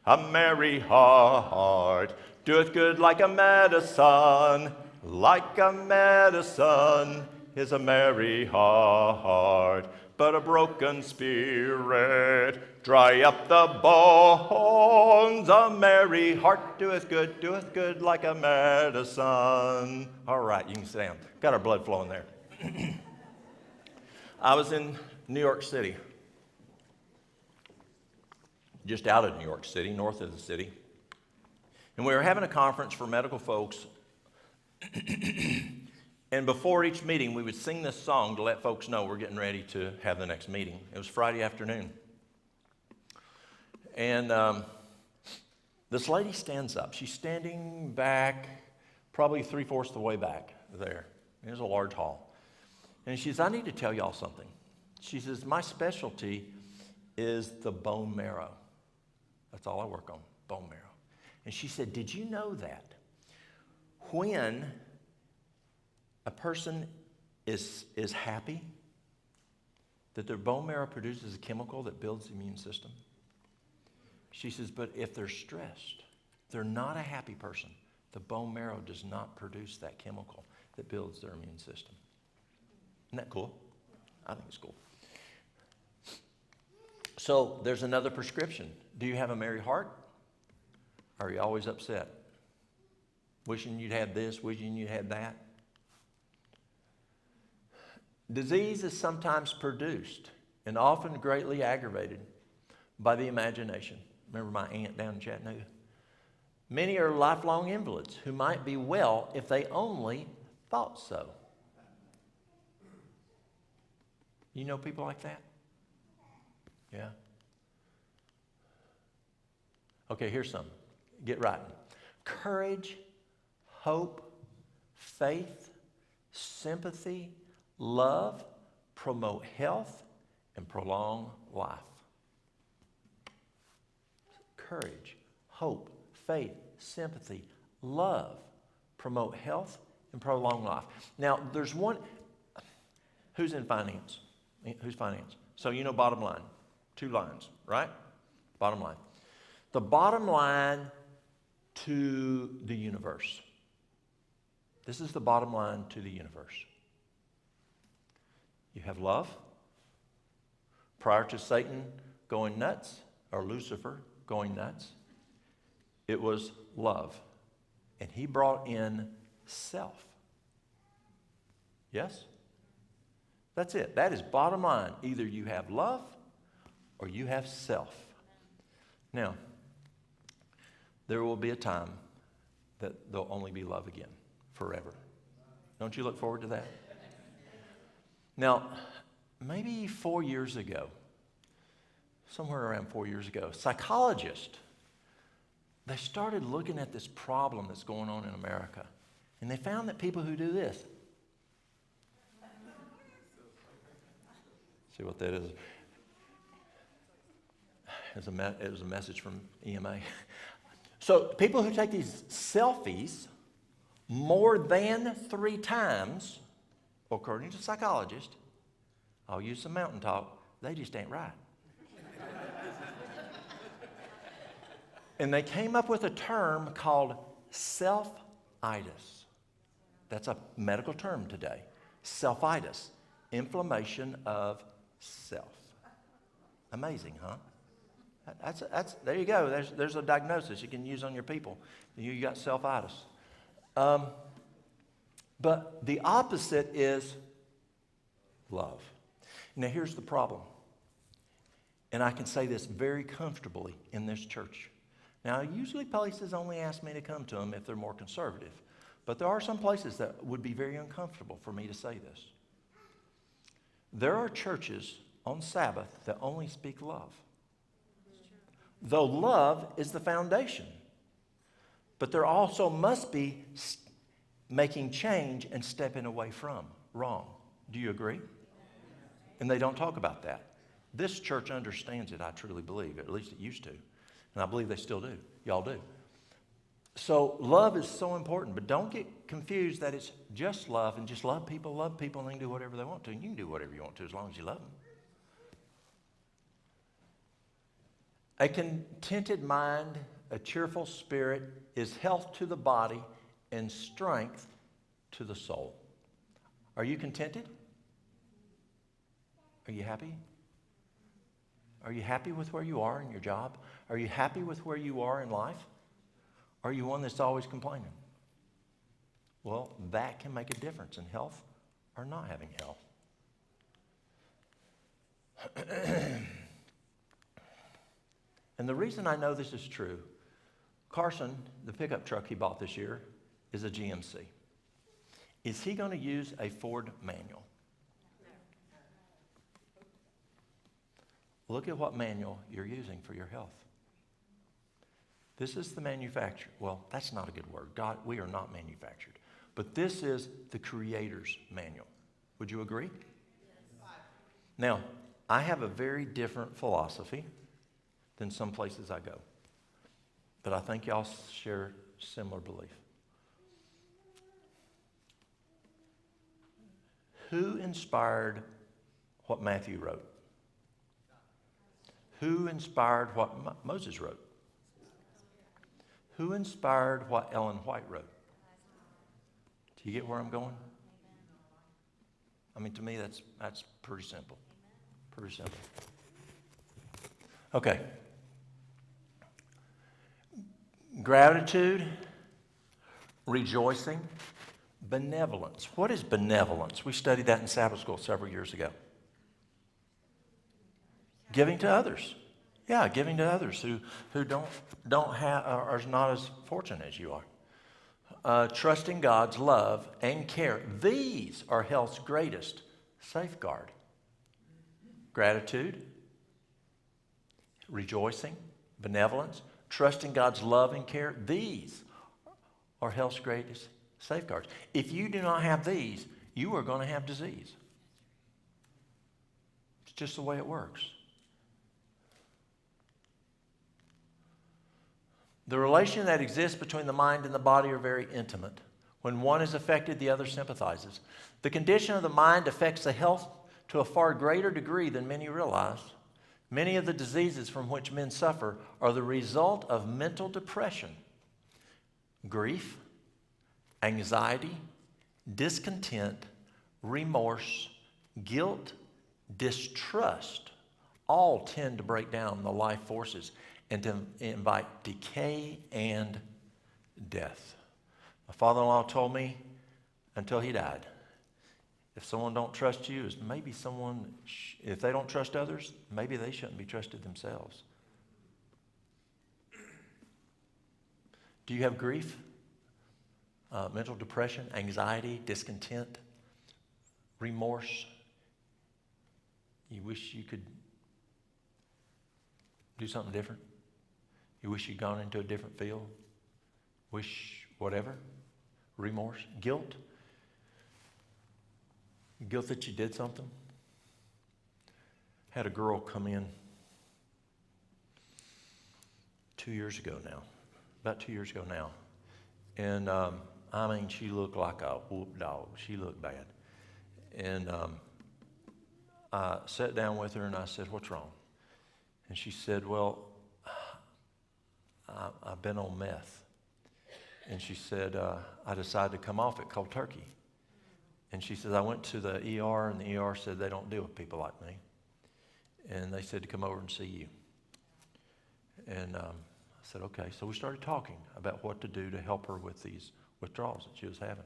A merry heart doeth good like a medicine. Like a medicine is a merry heart. But a broken spirit dry up the bones. A merry heart doeth good like a medicine. All right, you can sit down. Got our blood flowing there. I was in New York City. Just out of New York City, north of the city. And we were having a conference for medical folks And before each meeting, we would sing this song to let folks know we're getting ready to have the next meeting. It was Friday afternoon. And this lady stands up. She's standing back, probably 3/4 the way back there. It was a large hall. And she says, I need to tell y'all something. She says, my specialty is the bone marrow. That's all I work on, bone marrow. And she said, did you know that when a person is happy, that their bone marrow produces a chemical that builds the immune system? She says, but if they're stressed, they're not a happy person, the bone marrow does not produce that chemical that builds their immune system. Isn't that cool? I think it's cool. So there's another prescription. Do you have a merry heart? Or are you always upset? Wishing you'd had this, wishing you had that? Disease is sometimes produced and often greatly aggravated by the imagination. Remember my aunt down in Chattanooga? Many are lifelong invalids who might be well if they only thought so. You know people like that? Yeah. Okay, here's some. Get right. Courage, hope, faith, sympathy, love, promote health, and prolong life. Courage, hope, faith, sympathy, love, promote health, and prolong life. Now, there's one. Who's in finance? Who's finance? So you know bottom line. 2 lines, right? Bottom line. The bottom line to the universe. This is the bottom line to the universe. You have love. Prior to Satan going nuts, or Lucifer going nuts, it was love. And he brought in self. Yes? That's it. That is bottom line. Either you have love or you have self. Now, there will be a time that there'll only be love again, forever. Don't you look forward to that? Now, maybe 4 years ago, somewhere around 4 years ago, psychologists, they started looking at this problem that's going on in America. And they found that people who do this. See what that is? It was a message from EMA. So people who take these selfies more than 3 times, according to psychologists, I'll use some mountain talk, they just ain't right. And they came up with a term called self-itis. That's a medical term today. Self-itis, inflammation of self. Amazing, huh? That's there you go. There's a diagnosis you can use on your people. You got self-itis. But the opposite is love. Now here's the problem. And I can say this very comfortably in this church. Now, usually places only ask me to come to them if they're more conservative. But there are some places that would be very uncomfortable for me to say this. There are churches on Sabbath that only speak love. Though love is the foundation. But there also must be making change and stepping away from wrong. Do you agree? And they don't talk about that. This church understands it, I truly believe. At least it used to. And I believe they still do. Y'all do. So love is so important. But don't get confused that it's just love and just love people, and they can do whatever they want to. And you can do whatever you want to as long as you love them. A contented mind, a cheerful spirit is health to the body and strength to the soul. Are you contented? Are you happy? Are you happy with where you are in your job? Are you happy with where you are in life? Are you one that's always complaining? Well, that can make a difference in health or not having health. And the reason I know this is true, Carson, the pickup truck he bought this year, is a GMC. is he going to use a Ford manual? Look at what manual you're using for your health. This is the manufacturer. Well, that's not a good word. God, we are not manufactured. But this is the Creator's manual. Would you agree? Yes. Now, I have a very different philosophy than some places I go. But I think y'all share similar belief. Who inspired what Matthew wrote? Who inspired what Moses wrote? Who inspired what Ellen White wrote? Do you get where I'm going? I mean, to me, that's pretty simple. Pretty simple. Okay. Gratitude, rejoicing, benevolence. What is benevolence? We studied that in Sabbath school several years ago. Giving to others. Yeah, giving to others who don't have, are not as fortunate as you are. Trusting God's love and care. These are health's greatest safeguard. Gratitude, rejoicing, benevolence, trusting God's love and care. These are health's greatest safeguards. If you do not have these, you are going to have disease. It's just the way it works. The relation that exists between the mind and the body are very intimate. When one is affected, the other sympathizes. The condition of the mind affects the health to a far greater degree than many realize. Many of the diseases from which men suffer are the result of mental depression, grief, anxiety, discontent, remorse, guilt, distrust. All tend to break down the life forces and to invite decay and death. My father-in-law told me until he died, if someone don't trust you, is maybe someone, if they don't trust others, maybe they shouldn't be trusted themselves. Do you have grief, mental depression, anxiety, discontent, remorse? You wish you could do something different? You wish you'd gone into a different field? Wish whatever? Remorse? Guilt? Guilt that you did something? Had a girl come in 2 years ago now. About 2 years ago now. And I mean, she looked like a whoop dog. She looked bad. And I sat down with her and I said, "What's wrong?" And she said, "Well, I've been on meth." And she said, "I decided to come off it cold turkey." And she said, "I went to the ER, and the ER said they don't deal with people like me. And they said to come over and see you." And I said, "Okay." So we started talking about what to do to help her with these withdrawals that she was having.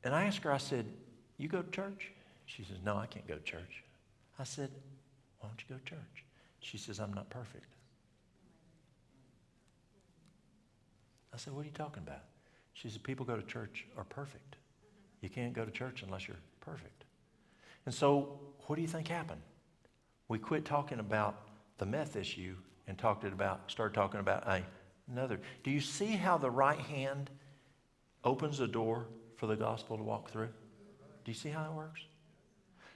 And I asked her, I said, "You go to church?" She says, "No, I can't go to church." I said, "Why don't you go to church?" She says, "I'm not perfect." I said, "What are you talking about?" She said, "People go to church are perfect. You can't go to church unless you're perfect." And so what do you think happened? We quit talking about the meth issue and started talking about another. Do you see how the right hand opens the door for the gospel to walk through? Do you see how it works?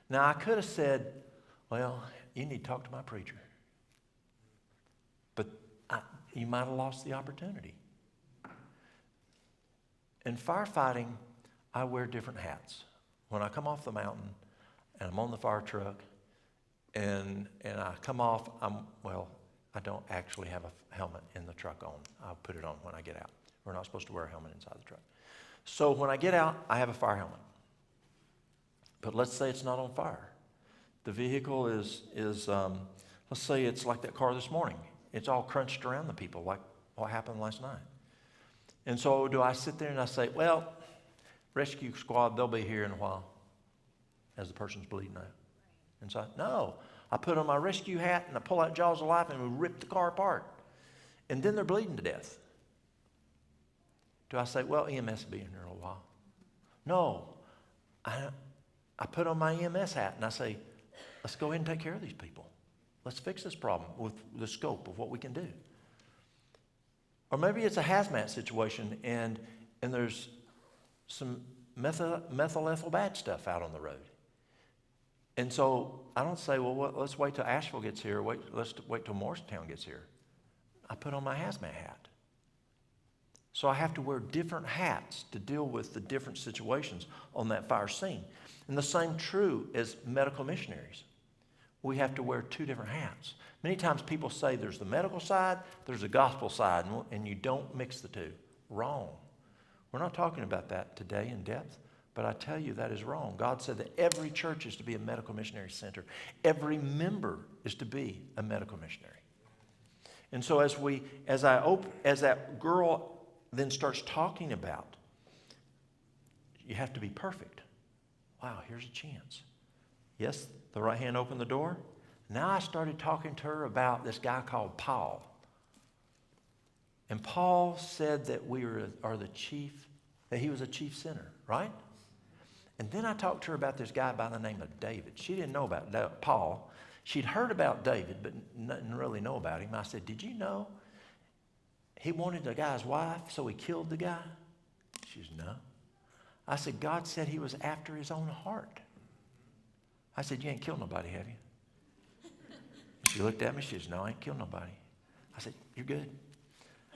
Now, I could have said, "Well, you need to talk to my preacher." But you might have lost the opportunity. In firefighting, I wear different hats. When I come off the mountain and I'm on the fire truck and I come off, I don't actually have a helmet in the truck on. I'll put it on when I get out. We're not supposed to wear a helmet inside the truck. So when I get out, I have a fire helmet. But let's say it's not on fire. The vehicle is let's say it's like that car this morning. It's all crunched around the people like what happened last night. And so do I sit there and I say, "Well, rescue squad, they'll be here in a while," as the person's bleeding out? And so, no. I put on my rescue hat and I pull out jaws of life and we rip the car apart. And then they're bleeding to death. Do I say, "Well, EMS will be in here in a while"? No. I put on my EMS hat and I say, let's go ahead and take care of these people. Let's fix this problem with the scope of what we can do. Or maybe it's a hazmat situation and there's some methyl ethyl bad stuff out on the road. And so I don't say, well, let's wait till Asheville gets here. Let's wait till Morristown gets here. I put on my hazmat hat. So I have to wear different hats to deal with the different situations on that fire scene. And the same true as medical missionaries. We have to wear two different hats. Many times people say there's the medical side, there's the gospel side, and you don't mix the two. Wrong. We're not talking about that today in depth, but I tell you that is wrong. God said that every church is to be a medical missionary center. Every member is to be a medical missionary. And so as that girl then starts talking about, you have to be perfect. Wow, here's a chance. Yes, the right hand opened the door. Now I started talking to her about this guy called Paul. And Paul said that that he was a chief sinner, right? And then I talked to her about this guy by the name of David. She didn't know about Paul. She'd heard about David, but didn't really know about him. I said, did you know he wanted the guy's wife, so he killed the guy? She said, no. I said, God said he was after his own heart. I said, you ain't killed nobody, have you? She looked at me. She said, no, I ain't killed nobody. I said, you're good.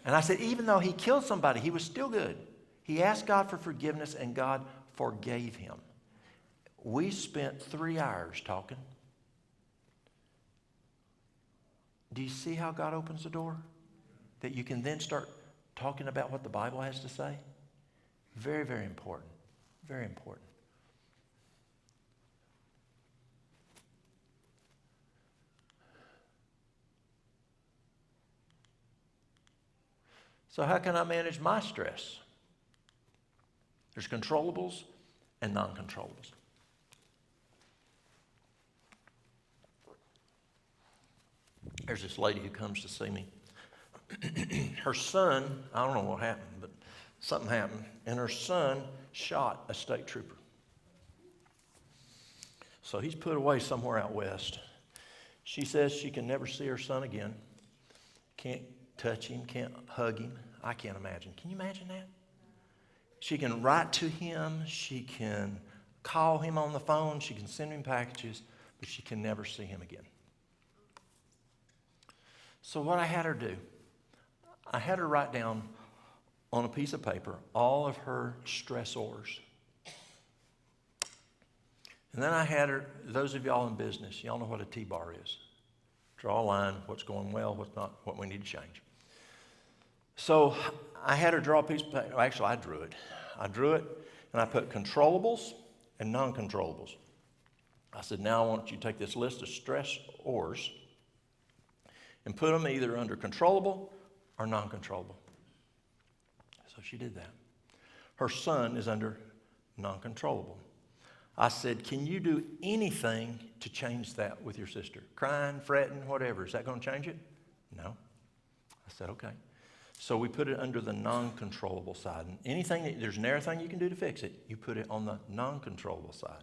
And I said, even though he killed somebody, he was still good. He asked God for forgiveness, and God forgave him. We spent 3 hours talking. Do you see how God opens the door? That you can then start talking about what the Bible has to say? Very, very important. Very important. So how can I manage my stress? There's controllables and non-controllables. There's this lady who comes to see me. Her son, I don't know what happened, but something happened, and her son shot a state trooper. So he's put away somewhere out west. She says she can never see her son again. Can't touch him, can't hug him. I can't imagine. Can you imagine that? She can write to him. She can call him on the phone. She can send him packages, but she can never see him again. So what I had her do, I had her write down on a piece of paper all of her stressors. And then I had her, those of y'all in business, y'all know what a T-bar is. Draw a line, what's going well, what's not, what we need to change. So I had her draw a piece of paper. Actually, I drew it. And I put controllables and non-controllables. I said, now I want you to take this list of stressors and put them either under controllable or non-controllable. So she did that. Her son is under non-controllable. I said, can you do anything to change that with your sister? Crying, fretting, whatever. Is that going to change it? No. I said, okay. So we put it under the non-controllable side. And there's everything you can do to fix it, you put it on the non-controllable side.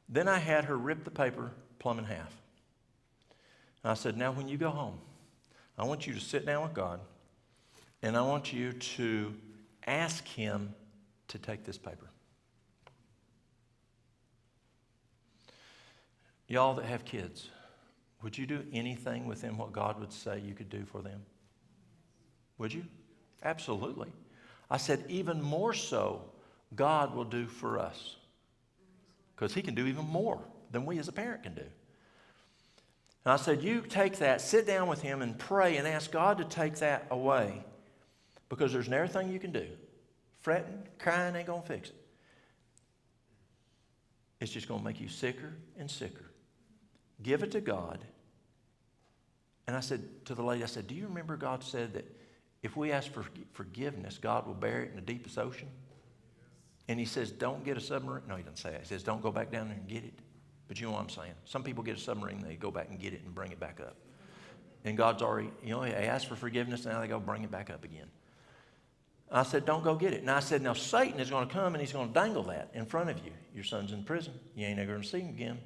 Then I had her rip the paper plumb in half. And I said, now when you go home, I want you to sit down with God, and I want you to ask him to take this paper. Y'all that have kids, would you do anything with them what God would say you could do for them? Would you? Absolutely. I said, even more so, God will do for us. Because he can do even more than we as a parent can do. And I said, you take that, sit down with him and pray and ask God to take that away. Because there's everything you can do. Fretting, crying ain't going to fix it. It's just going to make you sicker and sicker. Give it to God. And I said to the lady, I said, do you remember God said that if we ask for forgiveness, God will bury it in the deepest ocean? And he says, don't get a submarine. No, he doesn't say that. He says, don't go back down there and get it. But you know what I'm saying. Some people get a submarine, they go back and get it and bring it back up. And God's already, they ask for forgiveness, now they go bring it back up again. I said, don't go get it. And I said, now Satan is going to come and he's going to dangle that in front of you. Your son's in prison. You ain't ever going to see him again.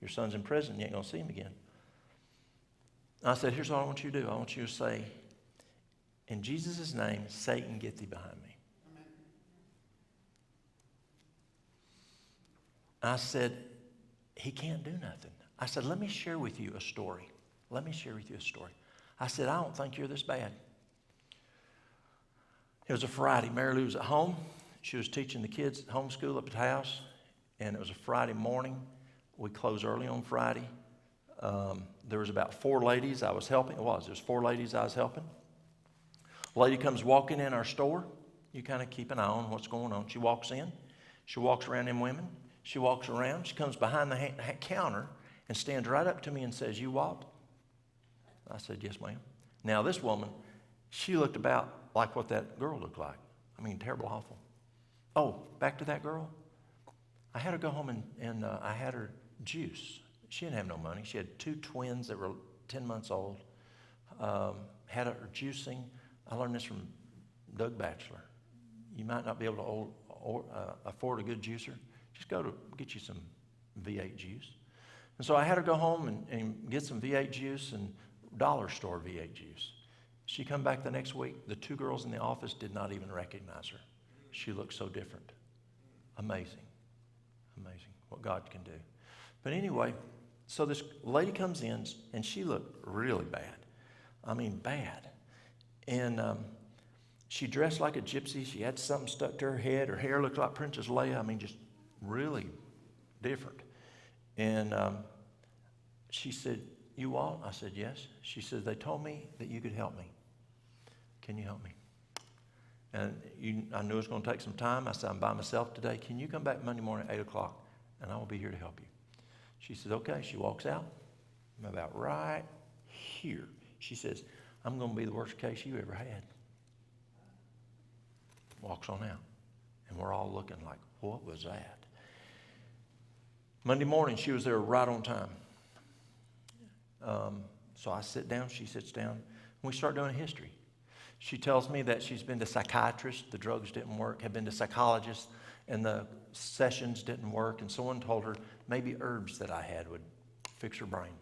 Your son's in prison. You ain't going to see him again. I said, here's what I want you to do. I want you to say, in Jesus' name, Satan, get thee behind me. Amen. I said, he can't do nothing. I said, let me share with you a story. Let me share with you a story. I said, I don't think you're this bad. It was a Friday. Mary Lou was at home. She was teaching the kids at homeschool up at the house. And it was a Friday morning. We closed early on Friday. There was about 4 ladies I was helping. There's 4 ladies I was helping. A lady comes walking in our store. You kind of keep an eye on what's going on. She walks in. She walks around them women. She walks around. She comes behind the counter and stands right up to me and says, you Walt? I said, yes, ma'am. Now, this woman, she looked about like what that girl looked like. I mean, terrible, awful. Oh, back to that girl. I had her go home and I had her juice. She didn't have no money. She had 2 twins that were 10 months old. Had her juicing. I learned this from Doug Batchelor. You might not be able to afford a good juicer. Just go to get you some V8 juice. And so I had her go home and get some V8 juice and dollar store V8 juice. She come back the next week. The 2 girls in the office did not even recognize her. She looked so different. Amazing. Amazing what God can do. But anyway, so this lady comes in, and she looked really bad. I mean, bad. And she dressed like a gypsy. She had something stuck to her head. Her hair looked like Princess Leia. I mean, just really different. And she said, you Walt? I said, yes. She said, they told me that you could help me. Can you help me? And I knew it was going to take some time. I said, I'm by myself today. Can you come back Monday morning at 8 o'clock, and I will be here to help you? She said, okay. She walks out. I'm about right here. She says, I'm going to be the worst case you ever had. Walks on out. And we're all looking like, what was that? Monday morning, she was there right on time. So I sit down. She sits down. And we start doing history. She tells me that she's been to psychiatrists. The drugs didn't work. Had been to psychologists, and the sessions didn't work. And someone told her maybe herbs that I had would fix her brain.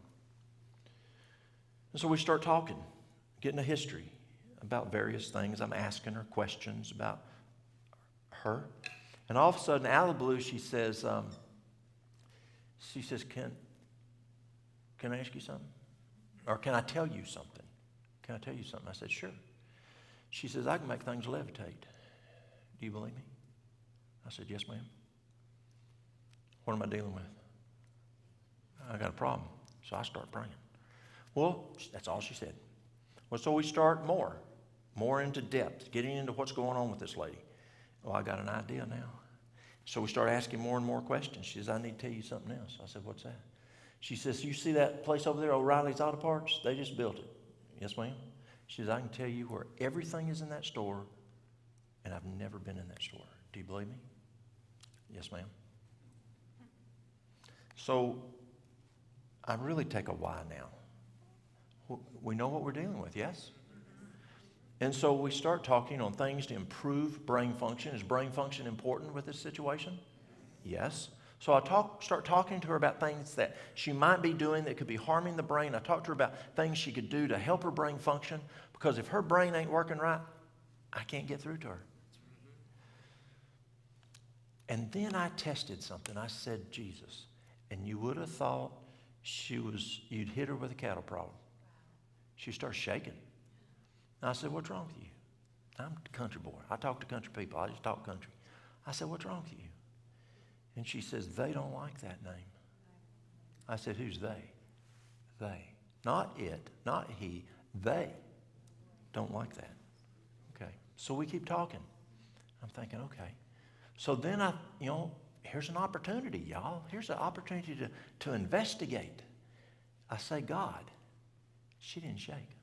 And so we start talking, getting a history about various things. I'm asking her questions about her. And all of a sudden, out of the blue, she says, can I ask you something? Or can I tell you something? Can I tell you something? I said, sure. She says, I can make things levitate. Do you believe me? I said, yes, ma'am. What am I dealing with? I got a problem. So I start praying. Well, that's all she said. Well, so we start more into depth, getting into what's going on with this lady. Well, I got an idea now. So we start asking more and more questions. She says, I need to tell you something else. I said, what's that? She says, you see that place over there, O'Reilly's Auto Parts? They just built it. Yes, ma'am. She says, I can tell you where everything is in that store, and I've never been in that store. Do you believe me? Yes, ma'am. So I really take a why now. We know what we're dealing with, yes? And so we start talking on things to improve brain function. Is brain function important with this situation? Yes. So I start talking to her about things that she might be doing that could be harming the brain. I talk to her about things she could do to help her brain function, because if her brain ain't working right, I can't get through to her. And then I tested something. I said, Jesus, and you would have thought you'd hit her with a cattle problem. She starts shaking. And I said, what's wrong with you? I'm a country boy. I talk to country people. I just talk country. I said, what's wrong with you? And she says, they don't like that name. I said, who's they? They. Not it, not he. They don't like that. Okay. So we keep talking. I'm thinking, okay. So then here's an opportunity, y'all. Here's an opportunity to investigate. I say, God. She didn't shake.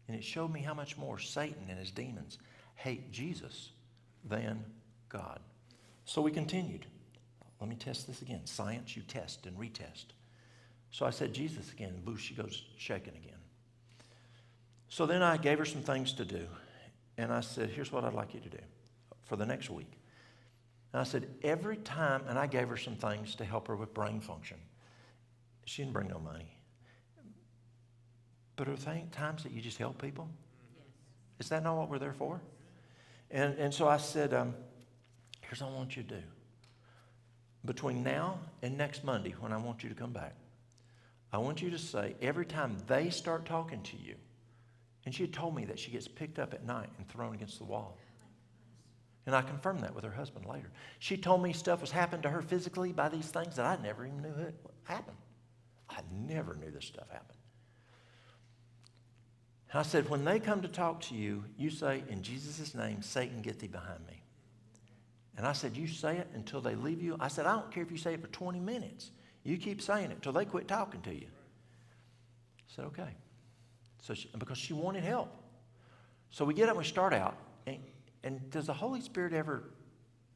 And it showed me how much more Satan and his demons hate Jesus than God. So we continued. Let me test this again. Science, you test and retest. So I said, Jesus again, and boo, she goes shaking again. So then I gave her some things to do. And I said, here's what I'd like you to do for the next week. And I said, every time, and I gave her some things to help her with brain function. She didn't bring no money. But are there times that you just help people? Yes. Is that not what we're there for? And so I said, here's what I want you to do. Between now and next Monday, when I want you to come back, I want you to say, every time they start talking to you, and she had told me that she gets picked up at night and thrown against the wall. And I confirmed that with her husband later. She told me stuff was happened to her physically by these things that I never even knew it happened. I never knew this stuff happened. And I said, when they come to talk to you, you say, in Jesus' name, Satan, get thee behind me. And I said, you say it until they leave you. I said, I don't care if you say it for 20 minutes. You keep saying it until they quit talking to you. I said, okay. So because she wanted help. So we get up and we start out. And does the Holy Spirit ever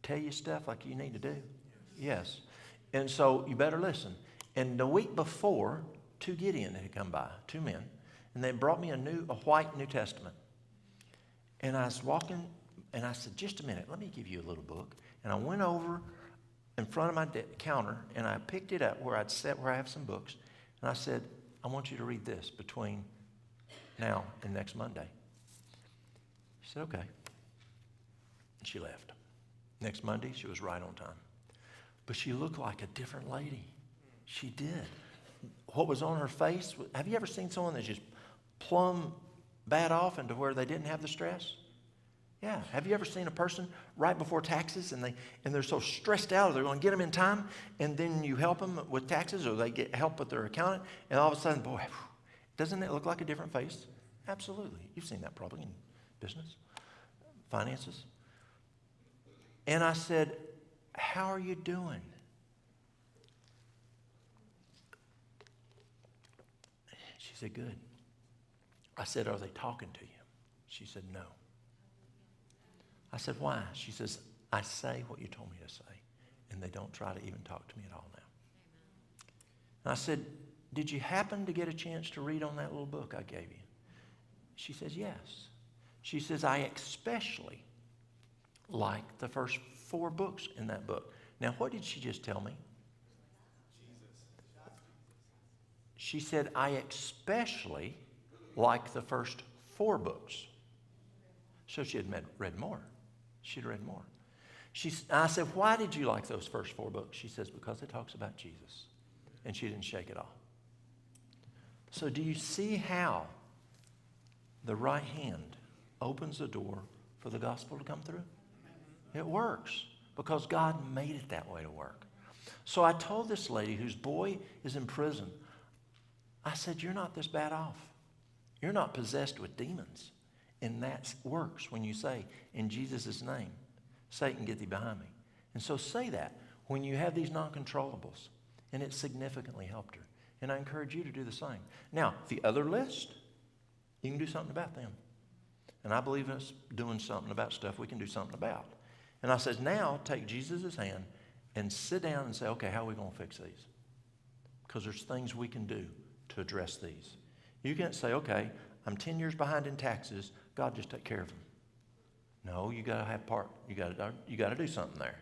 tell you stuff like you need to do? Yes. And so you better listen. And the week before, 2 Gideon had come by, 2 men. And they brought me a white New Testament. And I was walking, and I said, just a minute, let me give you a little book. And I went over in front of my counter, and I picked it up where I'd sat, where I have some books. And I said, I want you to read this between now and next Monday. She said, okay. And she left. Next Monday, she was right on time. But she looked like a different lady. She did. What was on her face, have you ever seen someone that's just plumb bad off into where they didn't have the stress? Yeah. Have you ever seen a person right before taxes and they're so stressed out, they're going to get them in time, and then you help them with taxes, or they get help with their accountant, and all of a sudden, boy, doesn't it look like a different face? Absolutely. You've seen that probably in business, finances. And I said, how are you doing? She said, good. I said, are they talking to you? She said, no. I said, why? She says, I say what you told me to say, and they don't try to even talk to me at all now. And I said, did you happen to get a chance to read on that little book I gave you? She says, yes. She says, I especially like the first 4 books in that book. Now, what did she just tell me? She said, I especially like the first 4 books. So she had read more. She'd read more. I said, why did you like those first 4 books? She says, because it talks about Jesus. And she didn't shake it off. So do you see how the right hand opens the door for the gospel to come through? It works because God made it that way to work. So I told this lady whose boy is in prison, I said, you're not this bad off. You're not possessed with demons. And that works when you say, in Jesus' name, Satan, get thee behind me. And so say that when you have these non-controllables. And it significantly helped her. And I encourage you to do the same. Now, the other list, you can do something about them. And I believe in us doing something about stuff we can do something about. And I said, now take Jesus' hand and sit down and say, okay, how are we going to fix these? Because there's things we can do to address these. You can't say, okay, I'm 10 years behind in taxes. God, just take care of them. No, you got to have part. You got to do something there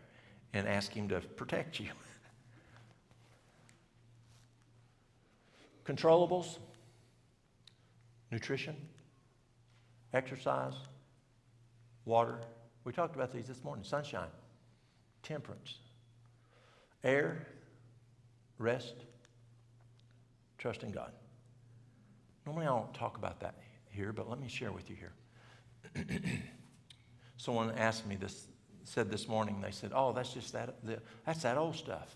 and ask him to protect you. Controllables, nutrition, exercise, water. We talked about these this morning. Sunshine, temperance, air, rest, trust in God. Normally I don't talk about that here, but let me share with you here. Someone asked me this, said this morning, they said, oh, that's just that's that old stuff.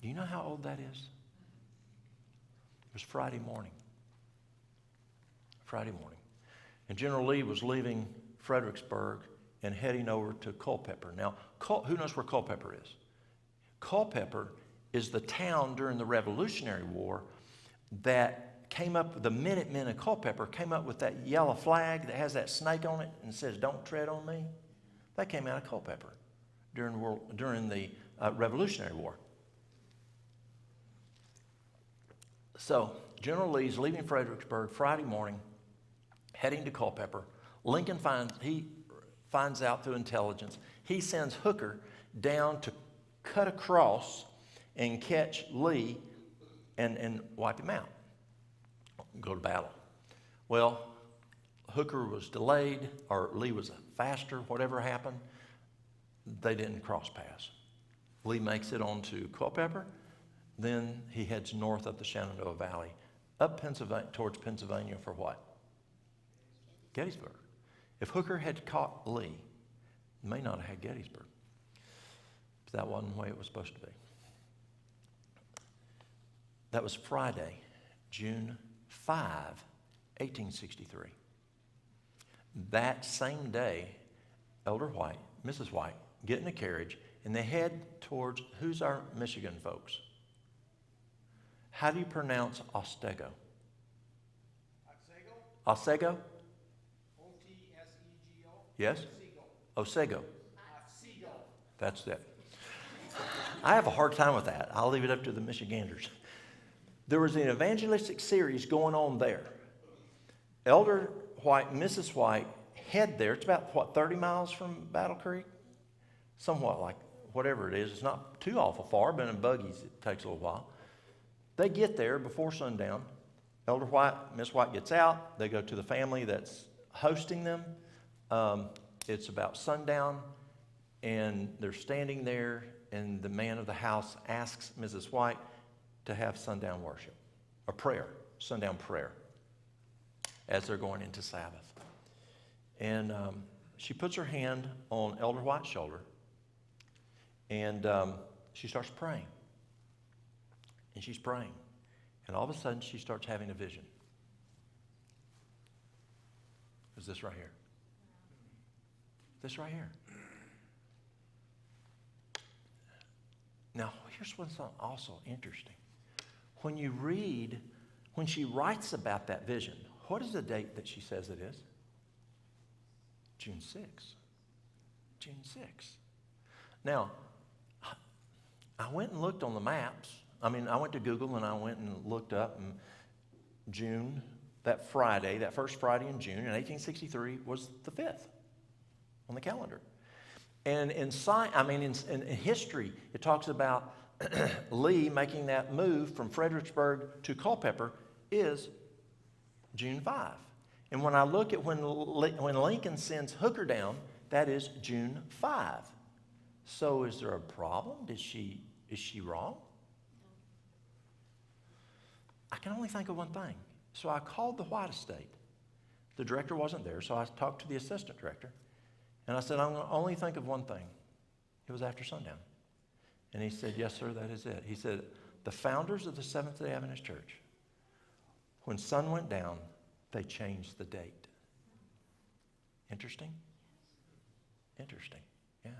Do you know how old that is? It was Friday morning. And General Lee was leaving Fredericksburg and heading over to Culpeper. Now, who knows where Culpeper is? Culpeper is the town during the Revolutionary War that came up, the Minutemen of Culpeper came up with that yellow flag that has that snake on it and says, don't tread on me. That came out of Culpeper during the Revolutionary War. So General Lee's leaving Fredericksburg Friday morning, heading to Culpeper. Lincoln finds out through intelligence. He sends Hooker down to cut across and catch Lee and wipe him out. Go to battle. Well, Hooker was delayed, or Lee was faster, whatever happened. They didn't cross paths. Lee makes it onto Culpeper. Then he heads north up the Shenandoah Valley, up Pennsylvania, towards Pennsylvania for what? Gettysburg. If Hooker had caught Lee, he may not have had Gettysburg. But that wasn't the way it was supposed to be. That was Friday, June 5, 1863. That same day, Elder White, Mrs. White, get in a carriage, and they head towards, who's our Michigan folks? How do you pronounce Otsego? Otsego? O-T-S-E-G-O? Yes? Otsego. Otsego. That's it. I have a hard time with that. I'll leave it up to the Michiganders. There was an evangelistic series going on there. Elder White, Mrs. White head there. It's about, 30 miles from Battle Creek? Somewhat like whatever it is. It's not too awful far, but in buggies it takes a little while. They get there before sundown. Elder White, Miss White gets out. They go to the family that's hosting them. It's about sundown, and they're standing there, and the man of the house asks Mrs. White to have sundown worship, a prayer, sundown prayer, as they're going into Sabbath. And she puts her hand on Elder White's shoulder, and she starts praying. And she's praying. And all of a sudden, she starts having a vision. Is this right here? This right here. Now, here's what's also interesting. When you read, when she writes about that vision, what is the date that she says it is? June 6. June 6. Now, I went and looked on the maps. I went to Google and I went and looked up, and June, that Friday, that first Friday in June in 1863 was the 5th on the calendar. And in history, it talks about Lee making that move from Fredericksburg to Culpeper is June 5. And when I look at when Lincoln sends Hooker down, that is June 5. So is there a problem? Is she wrong? I can only think of one thing. So I called the White estate. The director wasn't there, so I talked to the assistant director. And I said, I'm going to only think of one thing. It was after sundown. And he said, yes, sir, that is it. He said, the founders of the Seventh-day Adventist Church, when sun went down, they changed the date. Interesting? Interesting, yeah.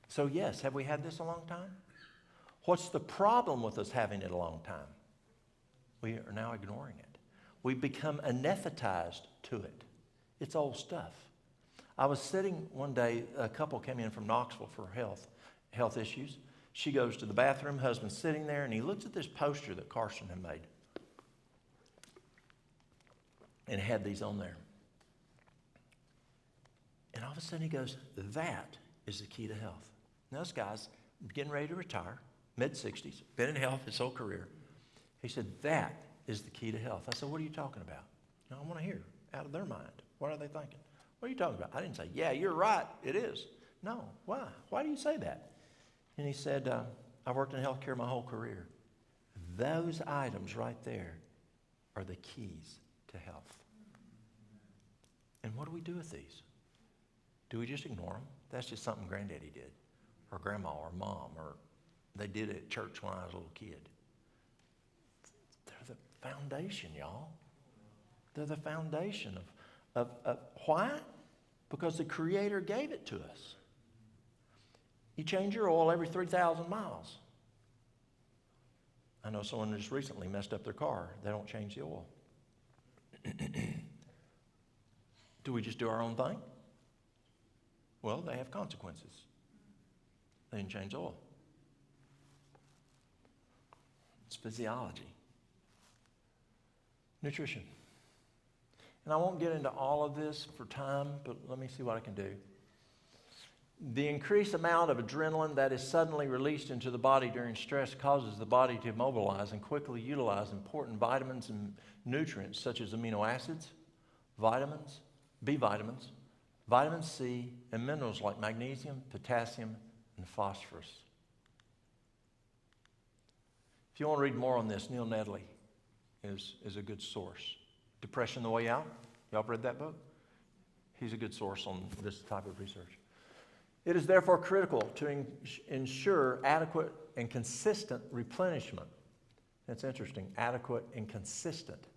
So yes, have we had this a long time? What's the problem with us having it a long time? We are now ignoring it. We've become anesthetized to it. It's old stuff. I was sitting one day, a couple came in from Knoxville for health issues. She goes to the bathroom, husband's sitting there, and he looks at this poster that Carson had made. And had these on there. And all of a sudden he goes, that is the key to health. Now this guy's getting ready to retire, mid-60s, been in health his whole career. He said, that is the key to health. I said, what are you talking about? I want to hear out of their mind. What are they thinking? What are you talking about? I didn't say, yeah, you're right, it is. No, why? Why do you say that? And he said, I worked in healthcare my whole career. Those items right there are the keys to health. And what do we do with these? Do we just ignore them? That's just something Granddaddy did, or Grandma, or Mom, or they did it at church when I was a little kid. They're the foundation, y'all. They're the foundation of why? Because the Creator gave it to us. You change your oil every 3,000 miles. I know someone just recently messed up their car. They don't change the oil. Do we just do our own thing? Well, they have consequences. They didn't change oil. It's physiology. Nutrition. And I won't get into all of this for time, but let me see what I can do. The increased amount of adrenaline that is suddenly released into the body during stress causes the body to mobilize and quickly utilize important vitamins and nutrients such as amino acids, vitamins, B vitamins, vitamin C, and minerals like magnesium, potassium, and phosphorus. If you want to read more on this, Neil Nedley is a good source. Depression, the Way Out. Y'all read that book? He's a good source on this type of research. It is therefore critical to ensure adequate and consistent replenishment. That's interesting, adequate and consistent.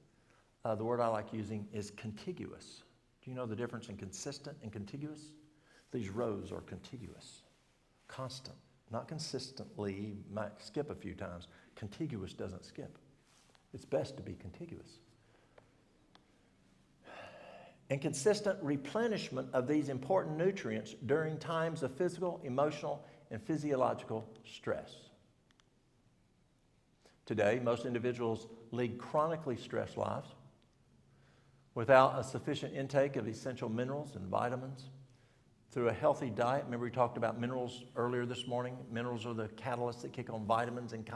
The word I like using is contiguous. Do you know the difference in consistent and contiguous? These rows are contiguous, constant, not consistently. You might skip a few times. Contiguous doesn't skip. It's best to be contiguous. And consistent replenishment of these important nutrients during times of physical, emotional, and physiological stress. Today, most individuals lead chronically stressed lives without a sufficient intake of essential minerals and vitamins. Through a healthy diet, remember we talked about minerals earlier this morning. Minerals are the catalysts that kick on vitamins, and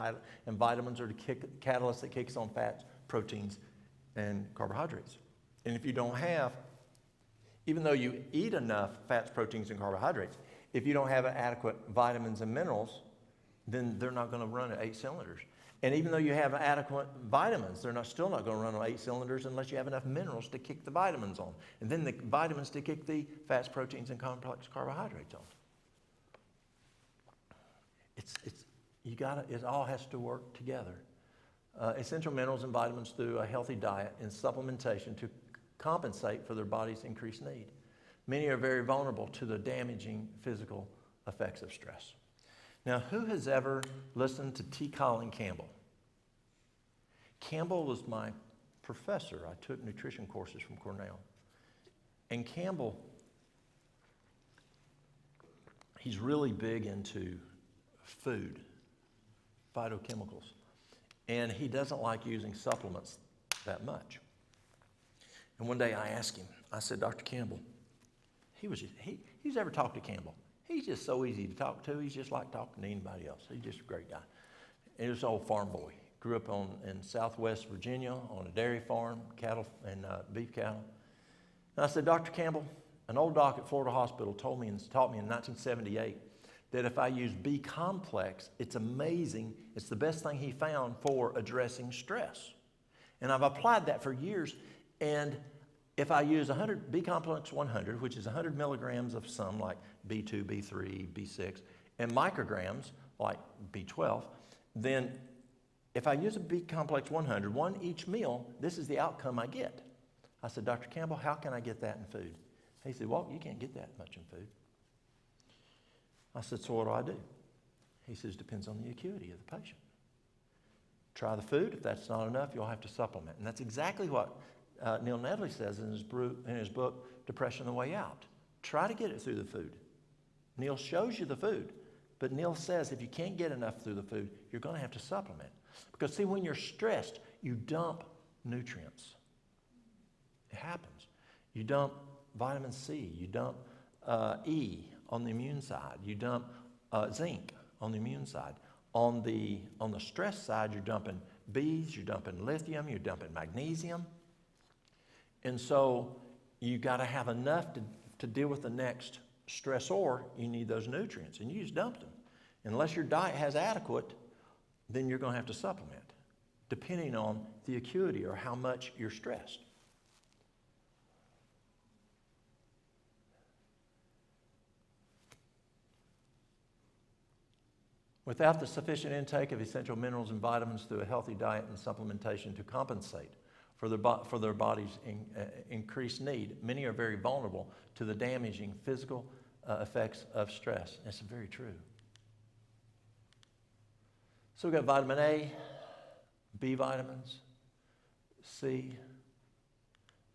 vitamins are the catalysts that kicks on fats, proteins, and carbohydrates. And if you don't have, even though you eat enough fats, proteins, and carbohydrates, if you don't have adequate vitamins and minerals, then they're not going to run at 8 cylinders. And even though you have adequate vitamins, they're still not going to run on 8 cylinders unless you have enough minerals to kick the vitamins on. And then the vitamins to kick the fats, proteins, and complex carbohydrates on. It all has to work together. Essential minerals and vitamins through a healthy diet and supplementation to compensate for their body's increased need. Many are very vulnerable to the damaging physical effects of stress. Now, who has ever listened to T. Colin Campbell? Campbell was my professor. I took nutrition courses from Cornell. And Campbell, he's really big into food, phytochemicals. And he doesn't like using supplements that much. And one day I asked him, I said, Dr. Campbell, who's ever talked to Campbell? He's just so easy to talk to. He's just like talking to anybody else. He's just a great guy. He was an old farm boy. Grew up in southwest Virginia on a dairy farm, cattle and beef cattle. And I said, Dr. Campbell, an old doc at Florida Hospital told me and taught me in 1978 that if I use B complex, it's amazing. It's the best thing he found for addressing stress. And I've applied that for years. And if I use B complex 100, which is 100 milligrams of some like B2, B3, B6, and micrograms like B12, then if I use a B complex 100, one each meal, this is the outcome I get. I said, Dr. Campbell, how can I get that in food? He said, Walt, you can't get that much in food. I said, so what do? He says, depends on the acuity of the patient. Try the food. If that's not enough, you'll have to supplement. And that's exactly what Neil Nedley says in his book, Depression, the Way Out. Try to get it through the food. Neil shows you the food, but Neil says if you can't get enough through the food, you're going to have to supplement. Because see, when you're stressed, you dump nutrients. It happens. You dump vitamin C, you dump E on the immune side, you dump zinc on the immune side. On the stress side, you're dumping B's, you're dumping lithium, you're dumping magnesium. And so you got to have enough to deal with the next stressor. You need those nutrients, and you just dump them. Unless your diet has adequate, then you're going to have to supplement, depending on the acuity or how much you're stressed. Without the sufficient intake of essential minerals and vitamins through a healthy diet and supplementation to compensate for their body's increased need, many are very vulnerable to the damaging physical effects of stress. That's very true. So we've got vitamin A, B vitamins, C,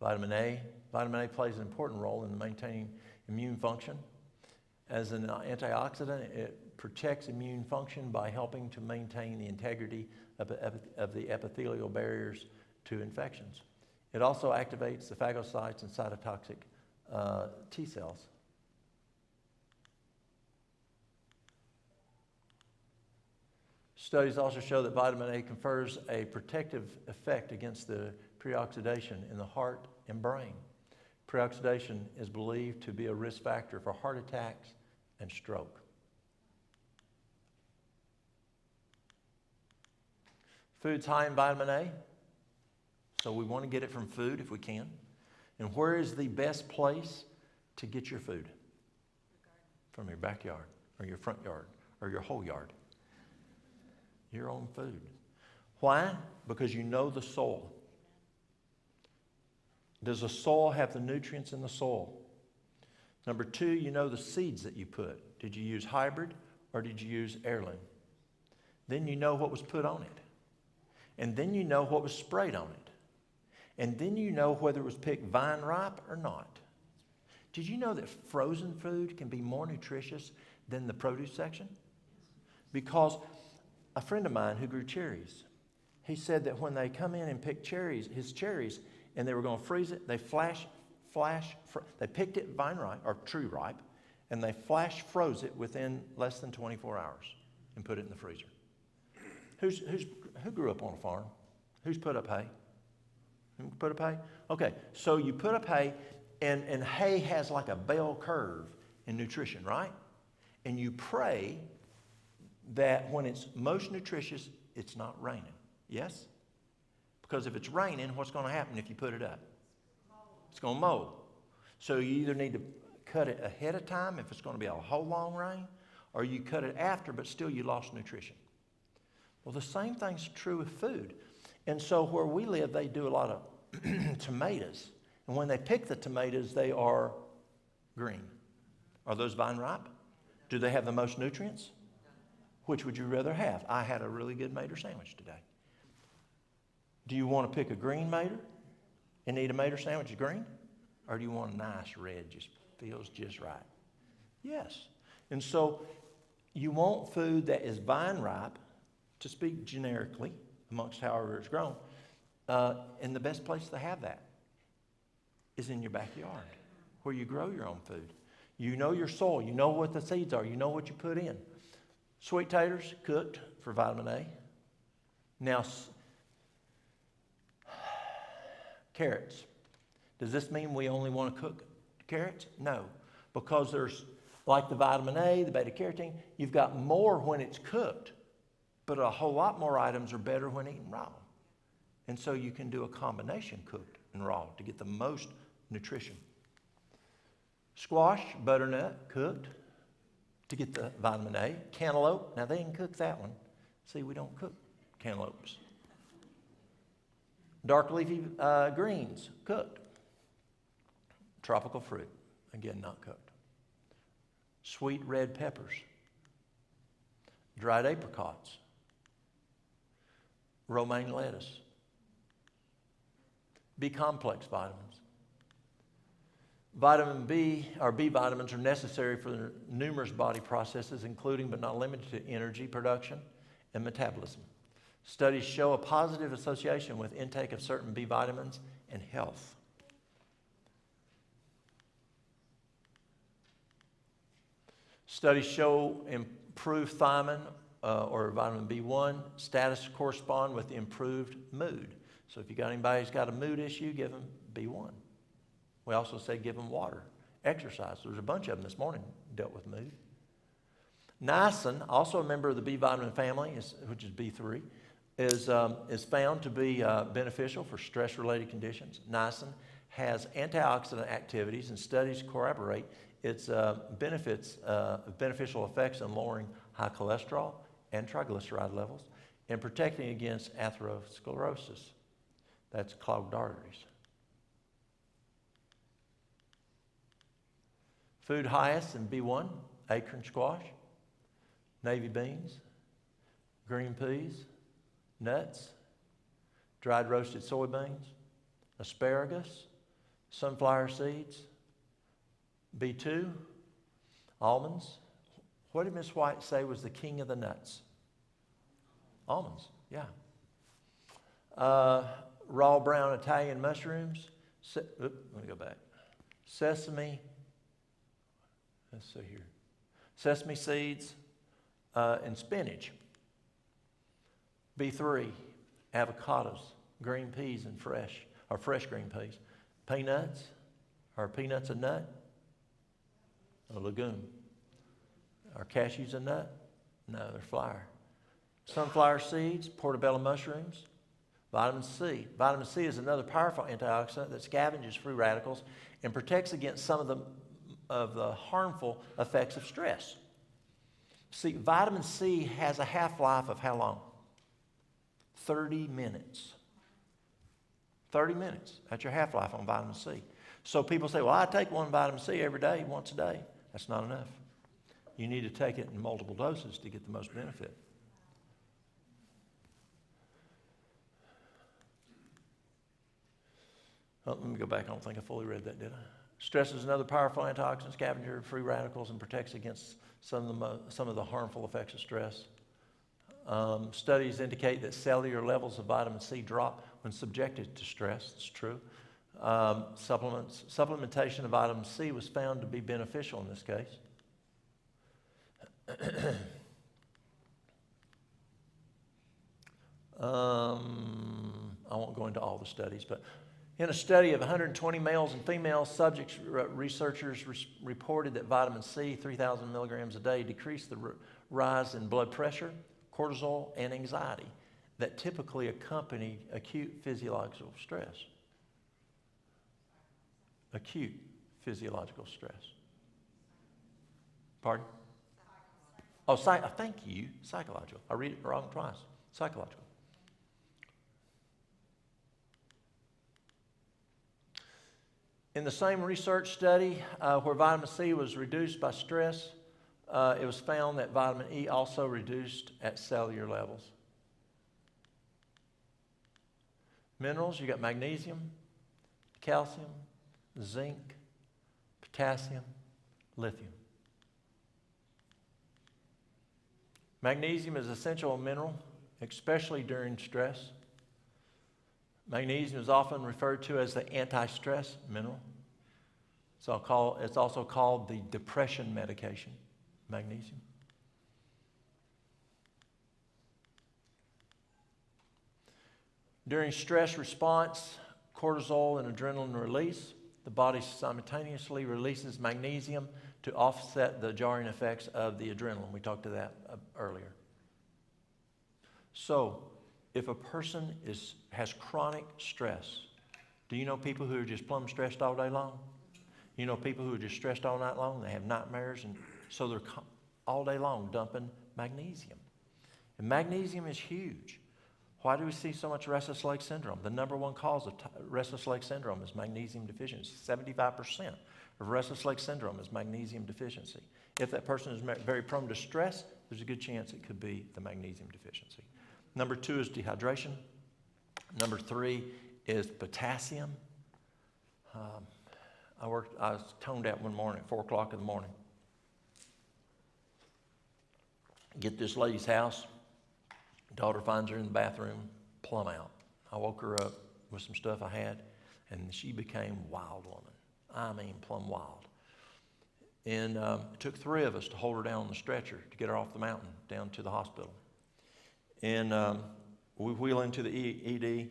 vitamin A. Vitamin A plays an important role in maintaining immune function. As an antioxidant, it protects immune function by helping to maintain the integrity of the epithelial barriers to infections. It also activates the phagocytes and cytotoxic T cells. Studies also show that vitamin A confers a protective effect against the preoxidation in the heart and brain. Preoxidation is believed to be a risk factor for heart attacks and stroke. Food's high in vitamin A, so we want to get it from food if we can. And where is the best place to get your food? From your backyard, or your front yard, or your whole yard. Your own food. Why? Because you know the soil. Does the soil have the nutrients in the soil? Number two, you know the seeds that you put. Did you use hybrid or did you use heirloom? Then you know what was put on it. And then you know what was sprayed on it. And then you know whether it was picked vine ripe or not. Did you know that frozen food can be more nutritious than the produce section? Because a friend of mine who grew cherries, he said that when they come in and pick his cherries, and they were going to freeze it, they they picked it vine ripe or true ripe, and they flash froze it within less than 24 hours and put it in the freezer. Who grew up on a farm? Who's put up hay? Who put up hay? Okay, so you put up hay, and hay has like a bell curve in nutrition, right? And you pray that when it's most nutritious, it's not raining. Yes? Because if it's raining, what's going to happen if you put it up? It's going to mold. So you either need to cut it ahead of time if it's going to be a whole long rain, or you cut it after, but still you lost nutrition. Well, the same thing's true with food. And so where we live, they do a lot of tomatoes. And when they pick the tomatoes, they are green. Are those vine ripe? Do they have the most nutrients? Which would you rather have? I had a really good mater sandwich today. Do you want to pick a green mater and eat a mater sandwich green? Or do you want a nice red, just feels just right? Yes. And so you want food that is vine ripe, to speak generically, amongst however it's grown. And the best place to have that is in your backyard, where you grow your own food. You know your soil. You know what the seeds are. You know what you put in. Sweet taters, cooked for vitamin A. Now, carrots. Does this mean we only want to cook carrots? No, because there's, like the vitamin A, the beta-carotene, you've got more when it's cooked, but a whole lot more items are better when eaten raw. And so you can do a combination cooked and raw to get the most nutrition. Squash, butternut, cooked to get the vitamin A. Cantaloupe, now they can cook that one. See, we don't cook cantaloupes. Dark leafy greens, cooked. Tropical fruit, again, not cooked. Sweet red peppers. Dried apricots. Romaine lettuce. B-complex vitamins. Vitamin B, or B vitamins, are necessary for numerous body processes, including but not limited to energy production and metabolism. Studies show a positive association with intake of certain B vitamins and health. Studies show improved thiamine or vitamin B1 status correspond with improved mood. So if you got anybody who's got a mood issue, give them B1. We also say give them water, exercise. There's a bunch of them this morning dealt with mood. Niacin, also a member of the B vitamin family, which is B3, is found to be beneficial for stress-related conditions. Niacin has antioxidant activities, and studies corroborate its beneficial effects in lowering high cholesterol and triglyceride levels and protecting against atherosclerosis. That's clogged arteries. Food highest in B1, acorn squash, navy beans, green peas, nuts, dried roasted soybeans, asparagus, sunflower seeds, B2, almonds. What did Miss White say was the king of the nuts? Almonds, yeah. raw brown Italian mushrooms. Let me go back. Sesame. Let's see here. Sesame seeds and spinach. B3, avocados, green peas and fresh green peas. Peanuts. Are peanuts a nut? A legume. Are cashews a nut? No, they're flour. Sunflower seeds, portobello mushrooms, vitamin C. Vitamin C is another powerful antioxidant that scavenges free radicals and protects against some of the harmful effects of stress. See, vitamin C has a half-life of how long? 30 minutes. 30 minutes. That's your half-life on vitamin C. So people say, well, I take one vitamin C every day, once a day. That's not enough. You need to take it in multiple doses to get the most benefit. Oh, let me go back. I don't think I fully read that, did I? Stress is another powerful antioxidant scavenger of free radicals and protects against some of the harmful effects of stress. Studies indicate that cellular levels of vitamin C drop when subjected to stress. It's true. Supplementation of vitamin C was found to be beneficial in this case. I won't go into all the studies, but in a study of 120 males and female subjects, researchers reported that vitamin C, 3,000 milligrams a day, decreased the rise in blood pressure, cortisol, and anxiety that typically accompany acute physiological stress. Acute physiological stress. Pardon? Oh, thank you. Psychological. I read it wrong twice. Psychological. In the same research study where vitamin C was reduced by stress, it was found that vitamin E also reduced at cellular levels. Minerals, you got magnesium, calcium, zinc, potassium, lithium. Magnesium is an essential mineral, especially during stress. Magnesium is often referred to as the anti-stress mineral. It's also called the depression medication, magnesium. During stress response, cortisol and adrenaline release, the body simultaneously releases magnesium to offset the jarring effects of the adrenaline. We talked to that earlier. So, if a person has chronic stress, do you know people who are just plumb stressed all day long? You know people who are just stressed all night long? They have nightmares, and so they're all day long dumping magnesium. And magnesium is huge. Why do we see so much restless leg syndrome? The number one cause of restless leg syndrome is magnesium deficiency. 75% of restless leg syndrome is magnesium deficiency. If that person is very prone to stress, there's a good chance it could be the magnesium deficiency. Number 2 is dehydration. Number 3 is potassium. I was toned out one morning at 4 o'clock in the morning. Get this lady's house. Daughter finds her in the bathroom, plumb out. I woke her up with some stuff I had, and she became a wild woman. I mean, plumb wild. And it took 3 of us to hold her down on the stretcher to get her off the mountain down to the hospital. And we wheel into the ED,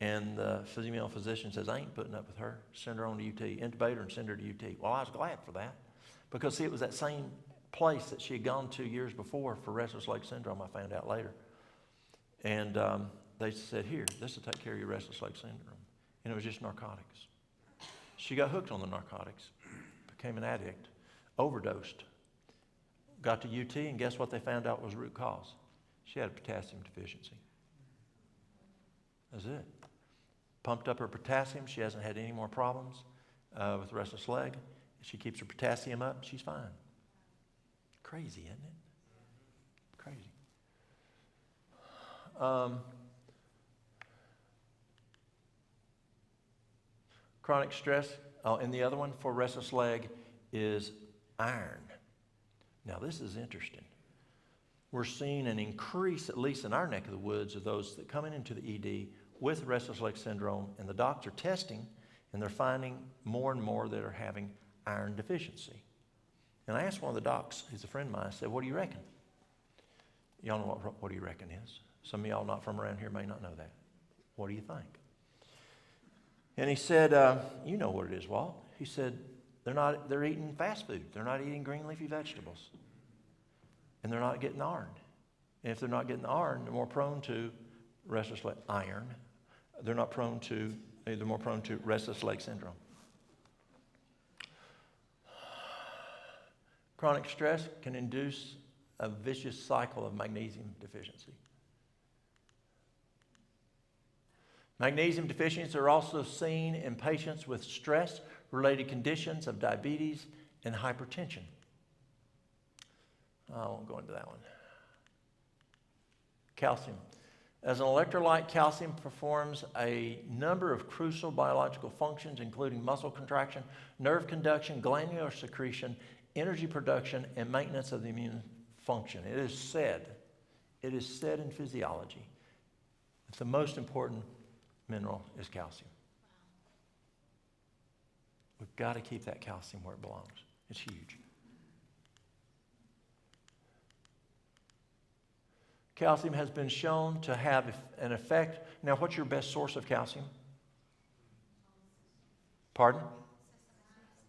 and the female physician says, I ain't putting up with her. Send her on to UT. Intubate her and send her to UT. Well, I was glad for that, because see, it was that same place that she had gone to years before for restless leg syndrome, I found out later. And they said, here, this will take care of your restless leg syndrome. And it was just narcotics. She got hooked on the narcotics, became an addict, overdosed, got to UT, and guess what they found out was root cause? She had a potassium deficiency. That's it. Pumped up her potassium. She hasn't had any more problems with restless leg. She keeps her potassium up. She's fine. Crazy, isn't it? Crazy. Chronic stress, and the other one for restless leg is iron. Now, this is interesting. We're seeing an increase, at least in our neck of the woods, of those that come into the ED with restless leg syndrome, and the docs are testing, and they're finding more and more that are having iron deficiency. And I asked one of the docs, he's a friend of mine, I said, what do you reckon? Y'all know what do you reckon is? Some of y'all not from around here may not know that. What do you think? And he said, you know what it is, Walt. He said, they're eating fast food. They're not eating green leafy vegetables. And they're not getting iron. And if they're not getting iron, they're more prone to restless leg iron. They're more prone to restless leg syndrome. Chronic stress can induce a vicious cycle of magnesium deficiency. Magnesium deficiencies are also seen in patients with stress-related conditions of diabetes and hypertension. I won't go into that one. Calcium. As an electrolyte, calcium performs a number of crucial biological functions, including muscle contraction, nerve conduction, glandular secretion, energy production, and maintenance of the immune function. It is said in physiology that the most important mineral is calcium. We've got to keep that calcium where it belongs. It's huge. Calcium has been shown to have an effect. Now, what's your best source of calcium? Pardon?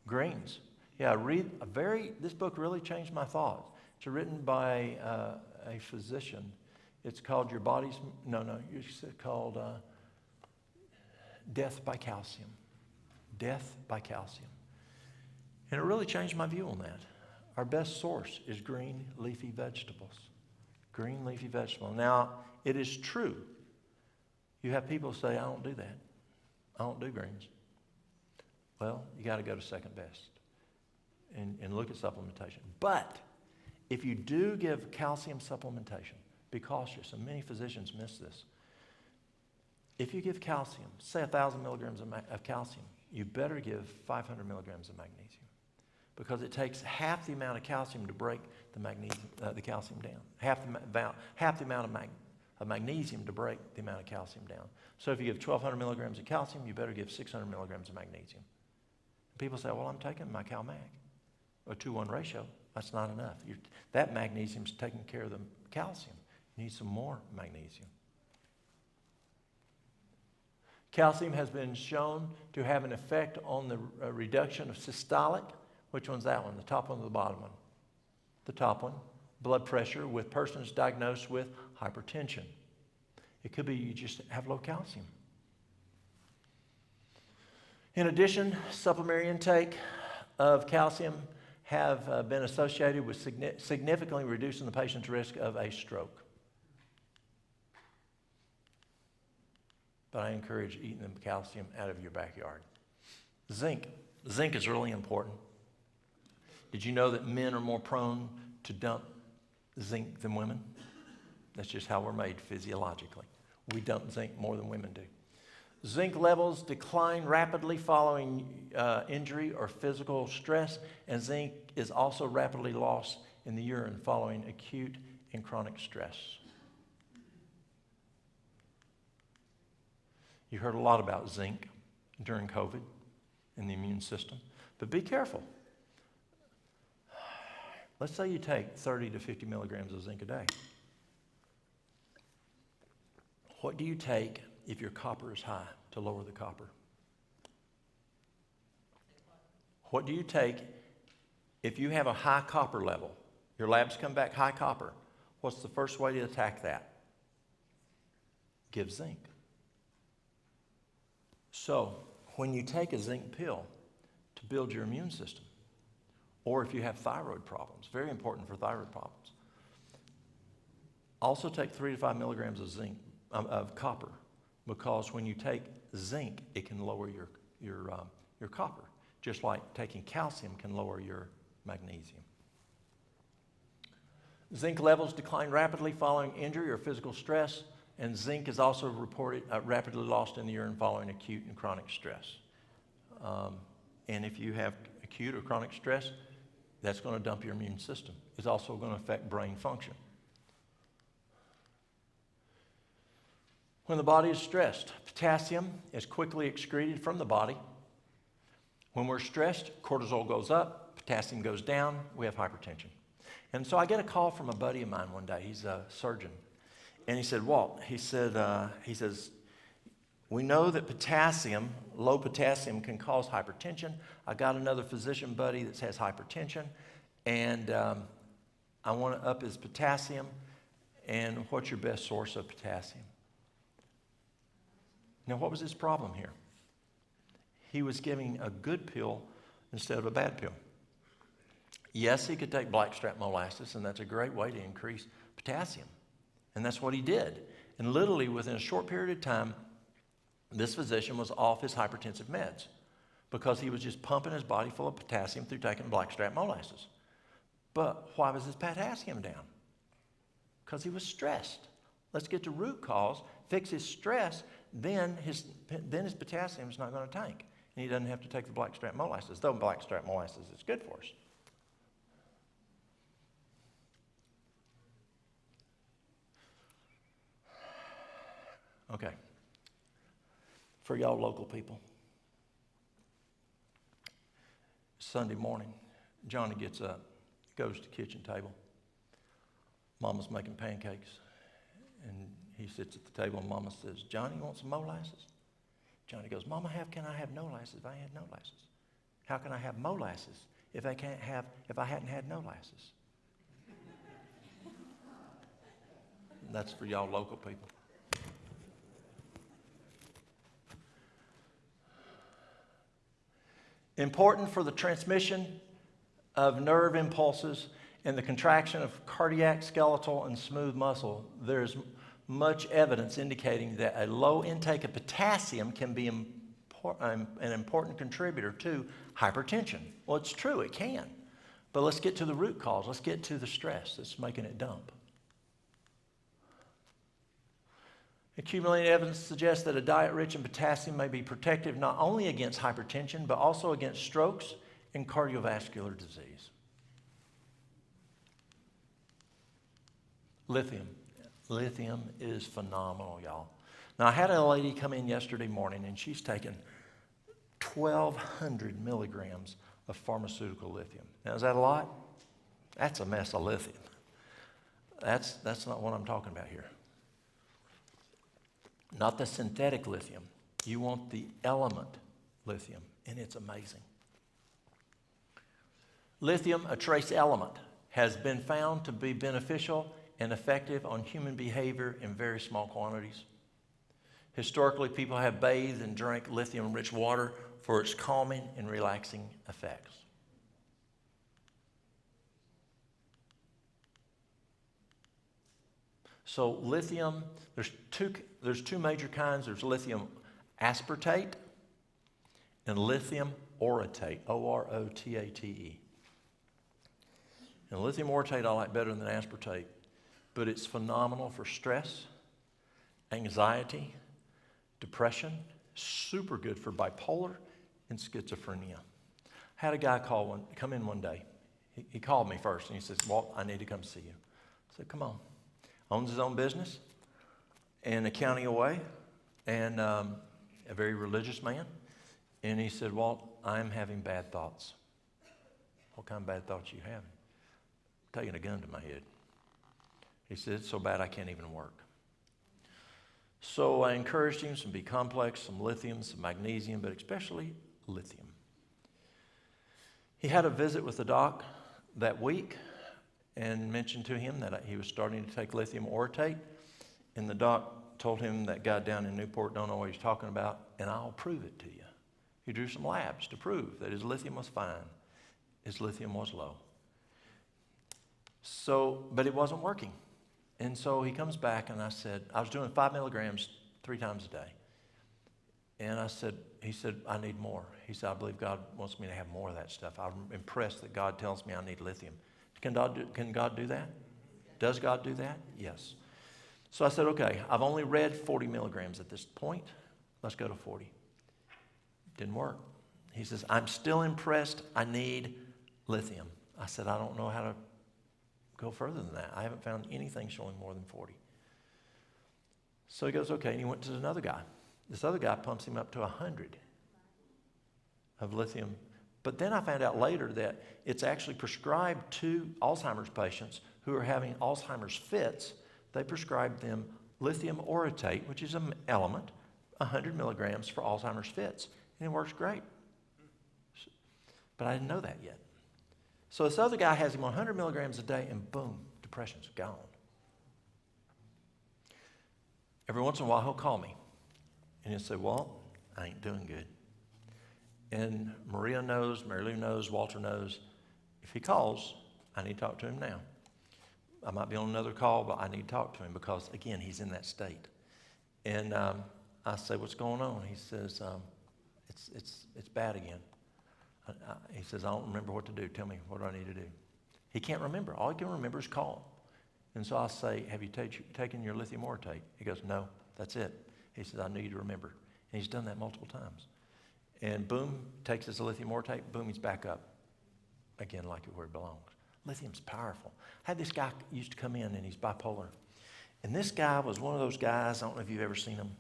Greens. Yeah, this book really changed my thoughts. It's written by a physician. It's called it's called Death by Calcium. Death by Calcium. And it really changed my view on that. Our best source is green leafy vegetables. Green leafy vegetable. Now, it is true. You have people say, I don't do that. I don't do greens. Well, you got to go to second best and look at supplementation. But if you do give calcium supplementation, be cautious, and many physicians miss this. If you give calcium, say 1,000 milligrams of calcium, you better give 500 milligrams of magnesium, because it takes half the amount of calcium to break the calcium down. Half the amount of magnesium to break the amount of calcium down. So if you give 1,200 milligrams of calcium, you better give 600 milligrams of magnesium. People say, well, I'm taking my CalMag, a 2-1 ratio. That's not enough. That magnesium's taking care of the calcium. You need some more magnesium. Calcium has been shown to have an effect on the reduction of systolic. Which one's that one? The top one or the bottom one? The top one. Blood pressure with persons diagnosed with hypertension. It could be you just have low calcium. In addition, supplementary intake of calcium have been associated with significantly reducing the patient's risk of a stroke. But I encourage eating the calcium out of your backyard. Zinc. Zinc is really important. Did you know that men are more prone to dump zinc than women? That's just how we're made physiologically. We dump zinc more than women do. Zinc levels decline rapidly following injury or physical stress, and zinc is also rapidly lost in the urine following acute and chronic stress. You heard a lot about zinc during COVID in the immune system, but be careful. Let's say you take 30 to 50 milligrams of zinc a day. What do you take if your copper is high to lower the copper? What do you take if you have a high copper level? Your labs come back high copper. What's the first way to attack that? Give zinc. So, when you take a zinc pill to build your immune system, or if you have thyroid problems, very important for thyroid problems, also take 3 to 5 milligrams of zinc, of copper, because when you take zinc, it can lower your copper, just like taking calcium can lower your magnesium. Zinc levels decline rapidly following injury or physical stress, and zinc is also reported rapidly lost in the urine following acute and chronic stress. And if you have acute or chronic stress, that's going to dump your immune system. It's also going to affect brain function. When the body is stressed, potassium is quickly excreted from the body. When we're stressed, cortisol goes up, potassium goes down, we have hypertension. And so I get a call from a buddy of mine one day. He's a surgeon. And he said, Walt, he says, we know that potassium, low potassium, can cause hypertension. I got another physician buddy that has hypertension, and I want to up his potassium. And what's your best source of potassium? Now, what was his problem here? He was giving a good pill instead of a bad pill. Yes, he could take blackstrap molasses, and that's a great way to increase potassium. And that's what he did. And literally, within a short period of time, this physician was off his hypertensive meds because he was just pumping his body full of potassium through taking blackstrap molasses. But why was his potassium down? Because he was stressed. Let's get to root cause, fix his stress, then his potassium is not going to tank. And he doesn't have to take the blackstrap molasses, though blackstrap molasses is good for us. Okay. For y'all local people. Sunday morning, Johnny gets up, goes to the kitchen table. Mama's making pancakes. And he sits at the table and Mama says, Johnny, you want some molasses? Johnny goes, Mama, how can I have no molasses if I ain't had no molasses? How can I have molasses if I hadn't had no molasses? That's for y'all local people. Important for the transmission of nerve impulses and the contraction of cardiac, skeletal, and smooth muscle. There's much evidence indicating that a low intake of potassium can be an important contributor to hypertension. Well, it's true, it can. But let's get to the root cause. Let's get to the stress that's making it dump. Accumulating evidence suggests that a diet rich in potassium may be protective not only against hypertension, but also against strokes and cardiovascular disease. Lithium. Lithium is phenomenal, y'all. Now, I had a lady come in yesterday morning, and she's taken 1,200 milligrams of pharmaceutical lithium. Now, is that a lot? That's a mess of lithium. That's not what I'm talking about here. Not the synthetic lithium. You want the element lithium, and it's amazing. Lithium, a trace element, has been found to be beneficial and effective on human behavior in very small quantities. Historically, people have bathed and drank lithium-rich water for its calming and relaxing effects. So lithium, there's two major kinds. There's lithium aspartate and lithium orotate, O-R-O-T-A-T-E. And lithium orotate I like better than aspartate, but it's phenomenal for stress, anxiety, depression, super good for bipolar and schizophrenia. I had a guy come in one day. He called me first and he says, Walt, I need to come see you. I said, come on. Owns his own business in a county away, and a very religious man. And he said, Walt, I'm having bad thoughts. What kind of bad thoughts you having? Taking a gun to my head. He said, it's so bad I can't even work. So I encouraged him some B-complex, some lithium, some magnesium, but especially lithium. He had a visit with the doc that week and mentioned to him that he was starting to take lithium orotate. And the doc told him that guy down in Newport don't know what he's talking about, and I'll prove it to you. He drew some labs to prove that his lithium was fine. His lithium was low. But it wasn't working. And so he comes back, and I said, I was doing 5 milligrams 3 times a day. And he said, I need more. He said, I believe God wants me to have more of that stuff. I'm impressed that God tells me I need lithium. Can God do that? Does God do that? Yes. So I said, okay, I've only read 40 milligrams at this point. Let's go to 40. Didn't work. He says, I'm still impressed. I need lithium. I said, I don't know how to – 'Go further than that. I haven't found anything showing more than 40. So he goes, okay, and he went to another guy. This other guy pumps him up to 100 of lithium. But then I found out later that it's actually prescribed to Alzheimer's patients who are having Alzheimer's fits. They prescribe them lithium orotate, which is an element, 100 milligrams for Alzheimer's fits. And it works great. But I didn't know that yet. So this other guy has him on 100 milligrams a day, and boom, depression's gone. Every once in a while, he'll call me. And he'll say, Walt, I ain't doing good. And Maria knows, Mary Lou knows, Walter knows. If he calls, I need to talk to him now. I might be on another call, but I need to talk to him because, again, he's in that state. And I say, what's going on? He says, it's bad again. He says, I don't remember what to do. Tell me, what do I need to do? He can't remember. All he can remember is call. And so I say, have you taken your lithium orotate? He goes, no, that's it. He says, I need you to remember. And he's done that multiple times. And boom, takes his lithium orotate, boom, he's back up again like where it belongs. Lithium's powerful. I had this guy used to come in, and he's bipolar. And this guy was one of those guys, I don't know if you've ever seen him,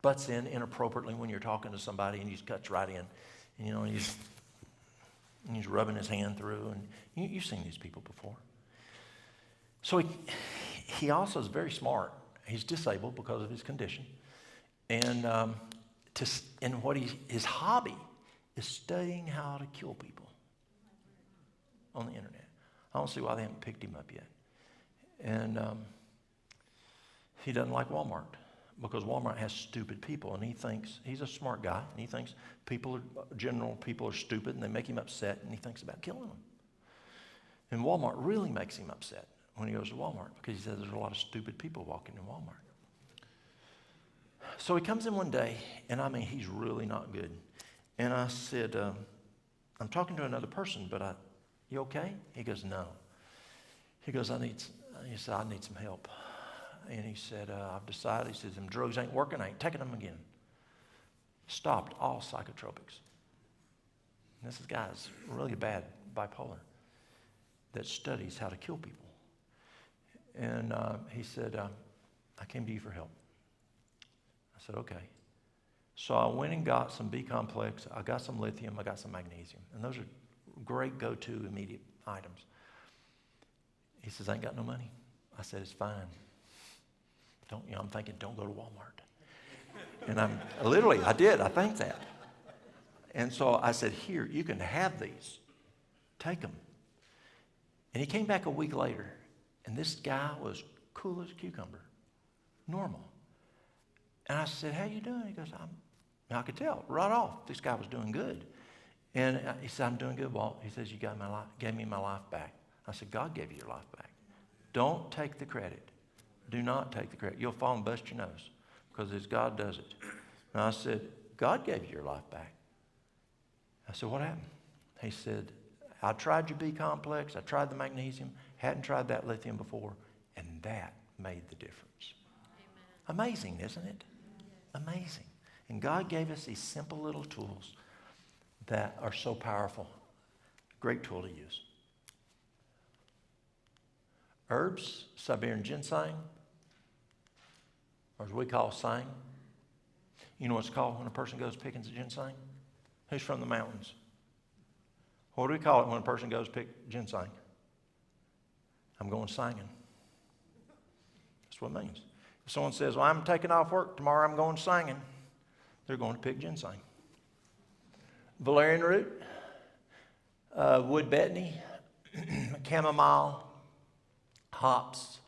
butts in inappropriately when you're talking to somebody, and he just cuts right in. And, you know, he's rubbing his hand through, and you've seen these people before. So he also is very smart. He's disabled because of his condition. And his hobby is studying how to kill people on the internet. I don't see why they haven't picked him up yet. And he doesn't like Walmart because Walmart has stupid people, and he thinks he's a smart guy, and he thinks people are stupid, and they make him upset, and he thinks about killing them. And Walmart really makes him upset when he goes to Walmart because he says there's a lot of stupid people walking in Walmart. So he comes in one day, and I mean, he's really not good. And I said, I'm talking to another person, but you okay? He goes, no. He goes, I need some help. And he said, I've decided, he says, them drugs ain't working, I ain't taking them again. Stopped all psychotropics. And this guy's really bad bipolar that studies how to kill people. And he said, I came to you for help. I said, okay. So I went and got some B complex. I got some lithium. I got some magnesium. And those are great go-to immediate items. He says, I ain't got no money. I said, it's fine. I'm thinking, don't go to Walmart. And I did. I think that. And so I said, here, you can have these. Take them. And he came back a week later, and this guy was cool as a cucumber, normal. And I said, how you doing? He goes, I could tell right off this guy was doing good. And he said, I'm doing good, Walt. He says, you gave me my life back. I said, God gave you your life back. Don't take the credit. Do not take the credit. You'll fall and bust your nose because it's God does it. And I said, God gave you your life back. I said, what happened? He said, I tried your B complex. I tried the magnesium. Hadn't tried that lithium before. And that made the difference. Amen. Amazing, isn't it? Amazing. And God gave us these simple little tools that are so powerful. Great tool to use. Herbs, Siberian ginseng, or as we call sang. You know what it's called when a person goes picking ginseng? Who's from the mountains? What do we call it when a person goes pick ginseng? I'm going singing. That's what it means. If someone says, well, I'm taking off work tomorrow, I'm going singing, they're going to pick ginseng. Valerian root, wood betony, chamomile, hops,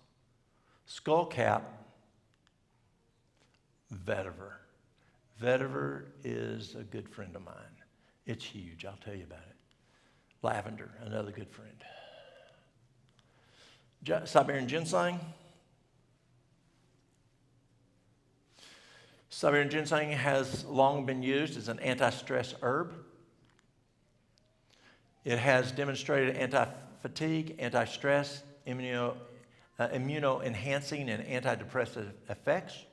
skullcap, vetiver. Vetiver is a good friend of mine. It's huge. I'll tell you about it. Lavender, another good friend. Siberian ginseng. Siberian ginseng has long been used as an anti-stress herb. It has demonstrated anti-fatigue, anti-stress, immuno-enhancing, and antidepressive effects.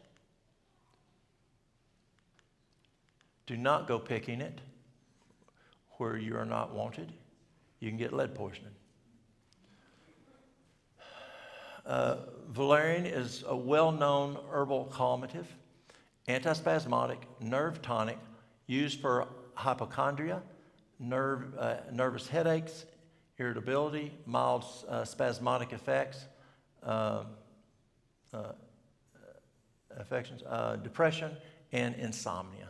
Do not go picking it where you are not wanted. You can get lead poisoning. Valerian is a well-known herbal calmative, antispasmodic, nerve tonic, used for hypochondria, nervous headaches, irritability, mild spasmodic effects, affections, depression, and insomnia.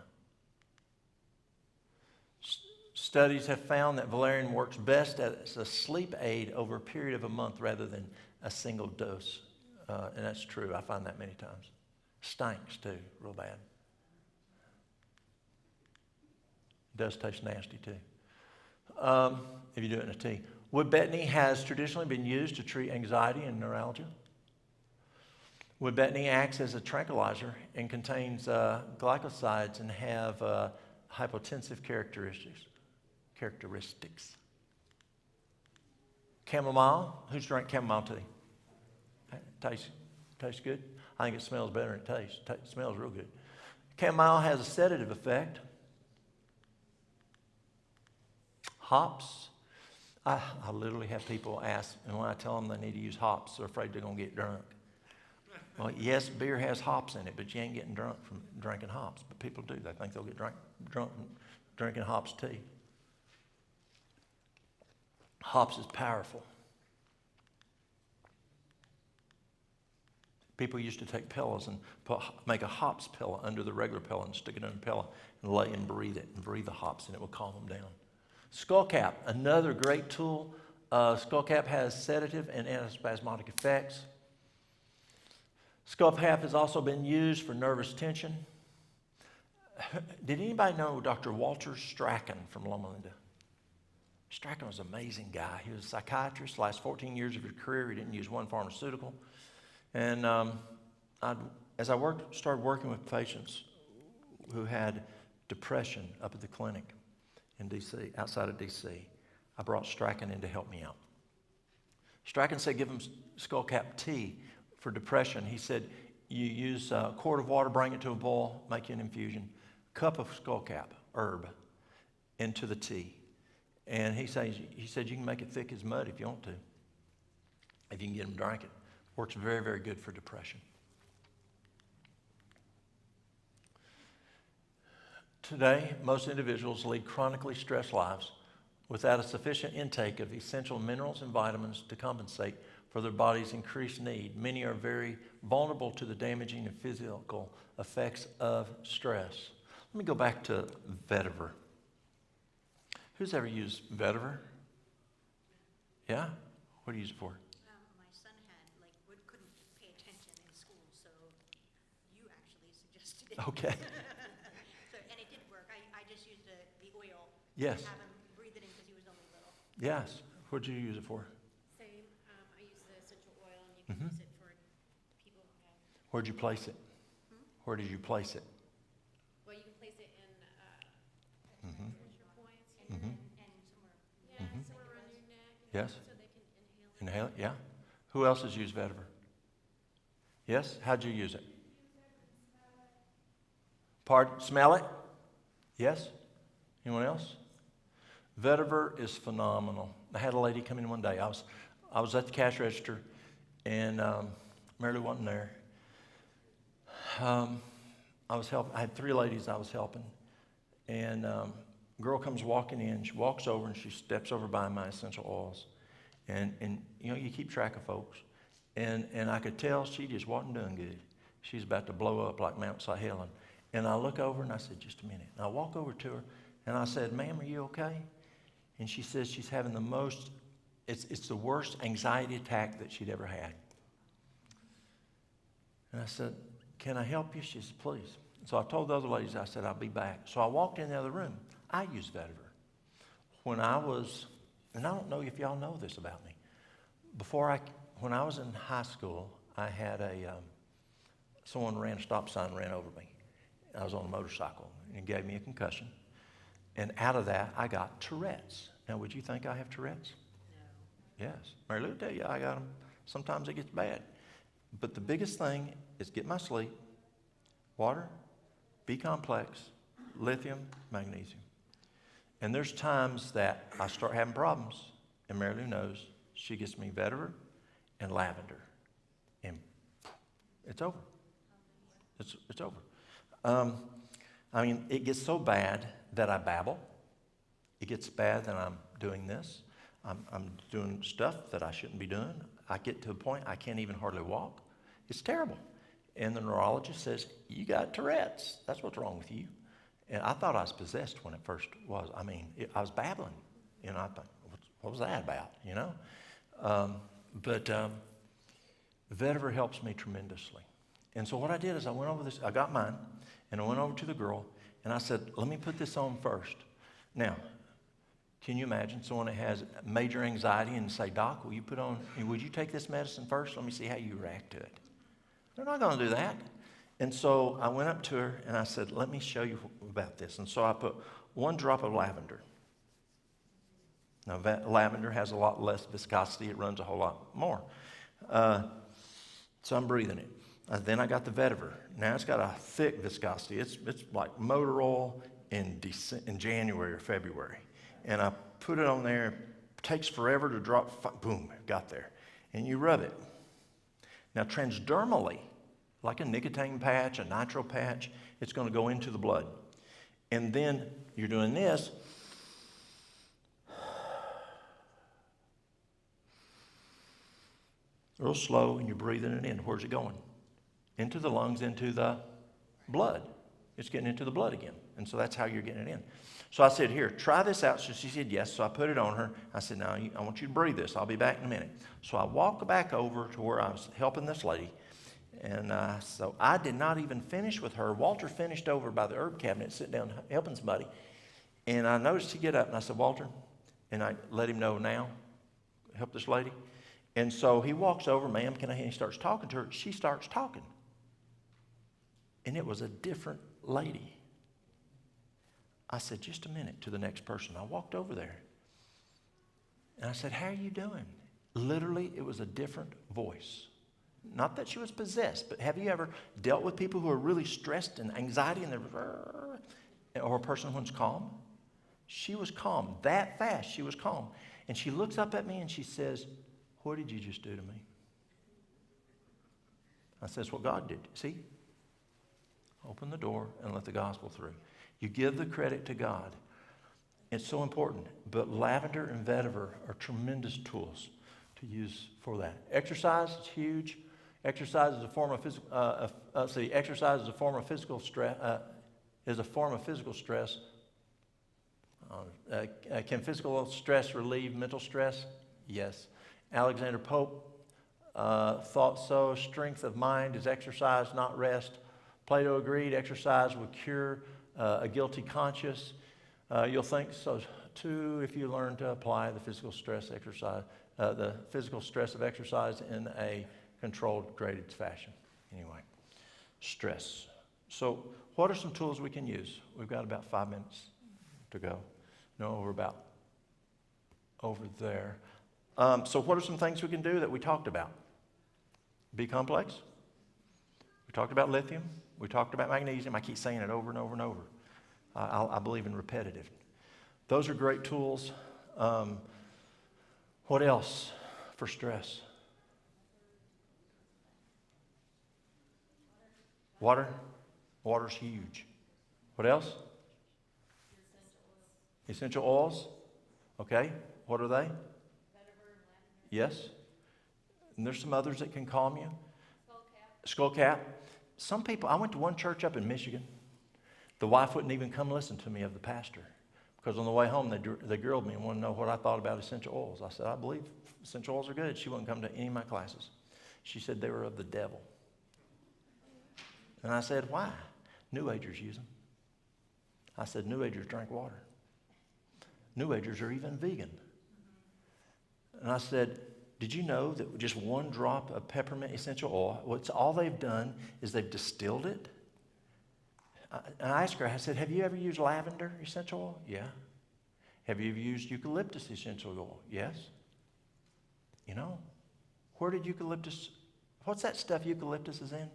Studies have found that valerian works best as a sleep aid over a period of a month rather than a single dose. And that's true. I find that many times. Stinks too, real bad. It does taste nasty too. If you do it in a tea. Wood betony has traditionally been used to treat anxiety and neuralgia. Wood betony acts as a tranquilizer and contains glycosides and have hypotensive characteristics. Chamomile. Who's drank chamomile tea? Tastes good? I think it smells better than it tastes. It smells real good. Chamomile has a sedative effect. Hops. I literally have people ask, and when I tell them they need to use hops, they're afraid they're going to get drunk. Well, yes, beer has hops in it, but you ain't getting drunk from drinking hops. But people do. They think they'll get drunk from drinking hops tea. Hops is powerful. People used to take pillows and make a hops pillow under the regular pillow and stick it in a pillow and lay and breathe it and breathe the hops, and it will calm them down. Skullcap, another great tool. Skullcap has sedative and antispasmodic effects. Skullcap has also been used for nervous tension. Did anybody know Dr. Walter Strachan from Loma Linda? Strachan was an amazing guy. He was a psychiatrist. The last 14 years of his career, he didn't use one pharmaceutical. And as I started working with patients who had depression up at the clinic in D.C., outside of D.C., I brought Strachan in to help me out. Strachan said, give them skullcap tea for depression. He said, you use a quart of water, bring it to a boil, make you an infusion, cup of skullcap herb into the tea. And he said you can make it thick as mud if you want to, if you can get them to drink it. Works very, very good for depression. Today, most individuals lead chronically stressed lives without a sufficient intake of essential minerals and vitamins to compensate for their body's increased need. Many are very vulnerable to the damaging and physical effects of stress. Let me go back to vetiver. Who's ever used vetiver? Yeah? What do you use it for? My son couldn't pay attention in school, so you actually suggested it. Okay. And it did work. I just used the oil. Yes. To have him breathe it in because he was only little. Yes. What did you use it for? Same. I use the essential oil, and you can use it for people who have. Where'd you place it? Where did you place it? Well, you can place it in pressure points. And somewhere. Yeah, somewhere around your neck. Yes. So they can inhale it. Inhale it? Yeah. Who else has used vetiver? Yes? How'd you use it? Pardon? Smell it? Yes? Anyone else? Vetiver is phenomenal. I had a lady come in one day. I was at the cash register, and Mary Lou wasn't there. I had 3 ladies I was helping, and a girl comes walking in. She walks over and she steps over by my essential oils, and you keep track of folks, and I could tell she just wasn't doing good. She's about to blow up like Mount St. Helen. And I look over and I said, just a minute. And I walk over to her and I said, ma'am, are you okay? And she says she's having it's the worst anxiety attack that she'd ever had. And I said, can I help you? She said, please. So I told the other ladies, I said, I'll be back. So I walked in the other room. I used vetiver. And I don't know if y'all know this about me. When I was in high school, I had someone ran a stop sign, ran over me. I was on a motorcycle, and it gave me a concussion. And out of that, I got Tourette's. Now, would you think I have Tourette's? No. Yes. Mary Lou will tell you I got them. Sometimes it gets bad. But the biggest thing is get my sleep, water, B-complex, lithium, magnesium. And there's times that I start having problems, and Mary Lou knows. She gets me vetiver and lavender. It's over. It's over. I mean, it gets so bad that I babble. It gets bad that I'm doing this. I'm doing stuff that I shouldn't be doing. I get to a point I can't even hardly walk. It's terrible. And the neurologist says, you got Tourette's. That's what's wrong with you. And I thought I was possessed when it first was. I mean, I was babbling. You know, I thought, what was that about, you know? But Vetiver helps me tremendously. And so what I did is I went over this, I got mine, and I went over to the girl, and I said, let me put this on first. Now, can you imagine someone that has major anxiety and say, Doc, would you take this medicine first? Let me see how you react to it. They're not going to do that. And so I went up to her, and I said, let me show you about this. And so I put 1 drop of lavender. Now, lavender has a lot less viscosity. It runs a whole lot more. So I'm breathing it. Then I got the Vetiver. Now it's got a thick viscosity. It's like motor oil in January or February. And I put it on there. It takes forever to drop. Boom, it got there. And you rub it. Now transdermally, like a nicotine patch, a nitro patch, it's going to go into the blood. And then you're doing this. Real slow, and you're breathing it in. Where's it going? Into the lungs, into the blood. It's getting into the blood again. And so that's how you're getting it in. So I said, here, try this out. So she said, yes. So I put it on her. I said, now, I want you to breathe this. I'll be back in a minute. So I walked back over to where I was helping this lady. And so I did not even finish with her. Walter finished over by the herb cabinet, sitting down helping somebody. And I noticed he'd get up, and I said, Walter, and I let him know now, help this lady. And so he walks over, ma'am, can I? And he starts talking to her. She starts talking. And it was a different lady. I said, just a minute, to the next person. I walked over there. And I said, how are you doing? Literally, it was a different voice. Not that she was possessed, but have you ever dealt with people who are really stressed and anxiety and or a person who's calm? She was calm. That fast, she was calm. And she looks up at me and she says, what did you just do to me? I said, that's what God did. See? Open the door and let the gospel through. You give the credit to God. It's so important. But lavender and vetiver are tremendous tools to use for that. Exercise is huge. Exercise is a form of physical. Exercise is a form of physical stress. Can physical stress relieve mental stress? Yes. Alexander Pope thought so. Strength of mind is exercise, not rest. Plato agreed exercise would cure a guilty conscience. You'll think so too if you learn to apply the physical stress of exercise in a controlled, graded fashion. Anyway, stress. So what are some tools we can use? We've got about 5 minutes to go. No, we're about over there. So what are some things we can do that we talked about? B complex. We talked about lithium. We talked about magnesium. I keep saying it over and over and over. I believe in repetitive. Those are great tools. What else for stress? Water. Water's huge. What else? Essential oils. Okay. What are they? Yes. And there's some others that can calm you. Skullcap. Some people, I went to one church up in Michigan. The wife wouldn't even come listen to me of the pastor. Because on the way home, they grilled me and wanted to know what I thought about essential oils. I said, I believe essential oils are good. She wouldn't come to any of my classes. She said they were of the devil. And I said, why? New Agers use them. I said, New Agers drink water. New Agers are even vegan. And I said, did you know that just 1 drop of peppermint essential oil, all they've done is they've distilled it? And I asked her, I said, have you ever used lavender essential oil? Yeah. Have you ever used eucalyptus essential oil? Yes. You know, where did eucalyptus, what's that stuff eucalyptus is in?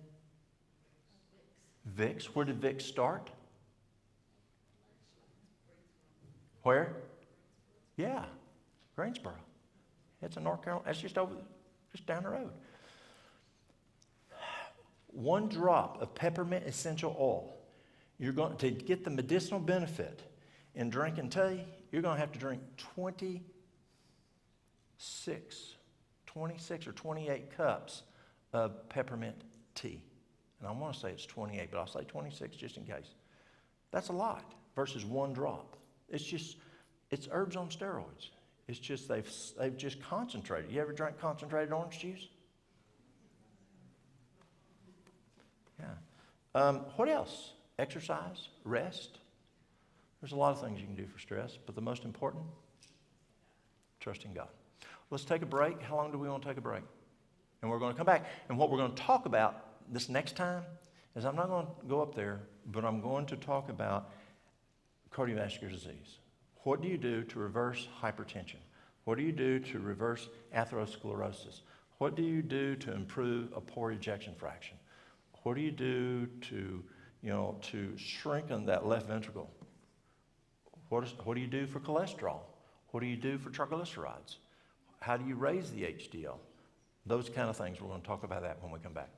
Vicks. Where did Vicks start? Where? Yeah, Greensboro. It's in North Carolina. It's just down the road. 1 drop of peppermint essential oil, you're going to get the medicinal benefit in drinking tea, you're going to have to drink 26 or 28 cups of peppermint tea. And I want to say it's 28, but I'll say 26 just in case. That's a lot versus 1 drop. It's herbs on steroids. It's just they've just concentrated. You ever drank concentrated orange juice? Yeah. What else? Exercise, rest. There's a lot of things you can do for stress, but the most important, trusting God. Let's take a break. How long do we want to take a break? And we're going to come back. And what we're going to talk about this next time is I'm not going to go up there, but I'm going to talk about cardiovascular disease. What do you do to reverse hypertension? What do you do to reverse atherosclerosis? What do you do to improve a poor ejection fraction? What do you do to strengthen that left ventricle? What do you do for cholesterol? What do you do for triglycerides? How do you raise the HDL? Those kind of things. We're going to talk about that when we come back.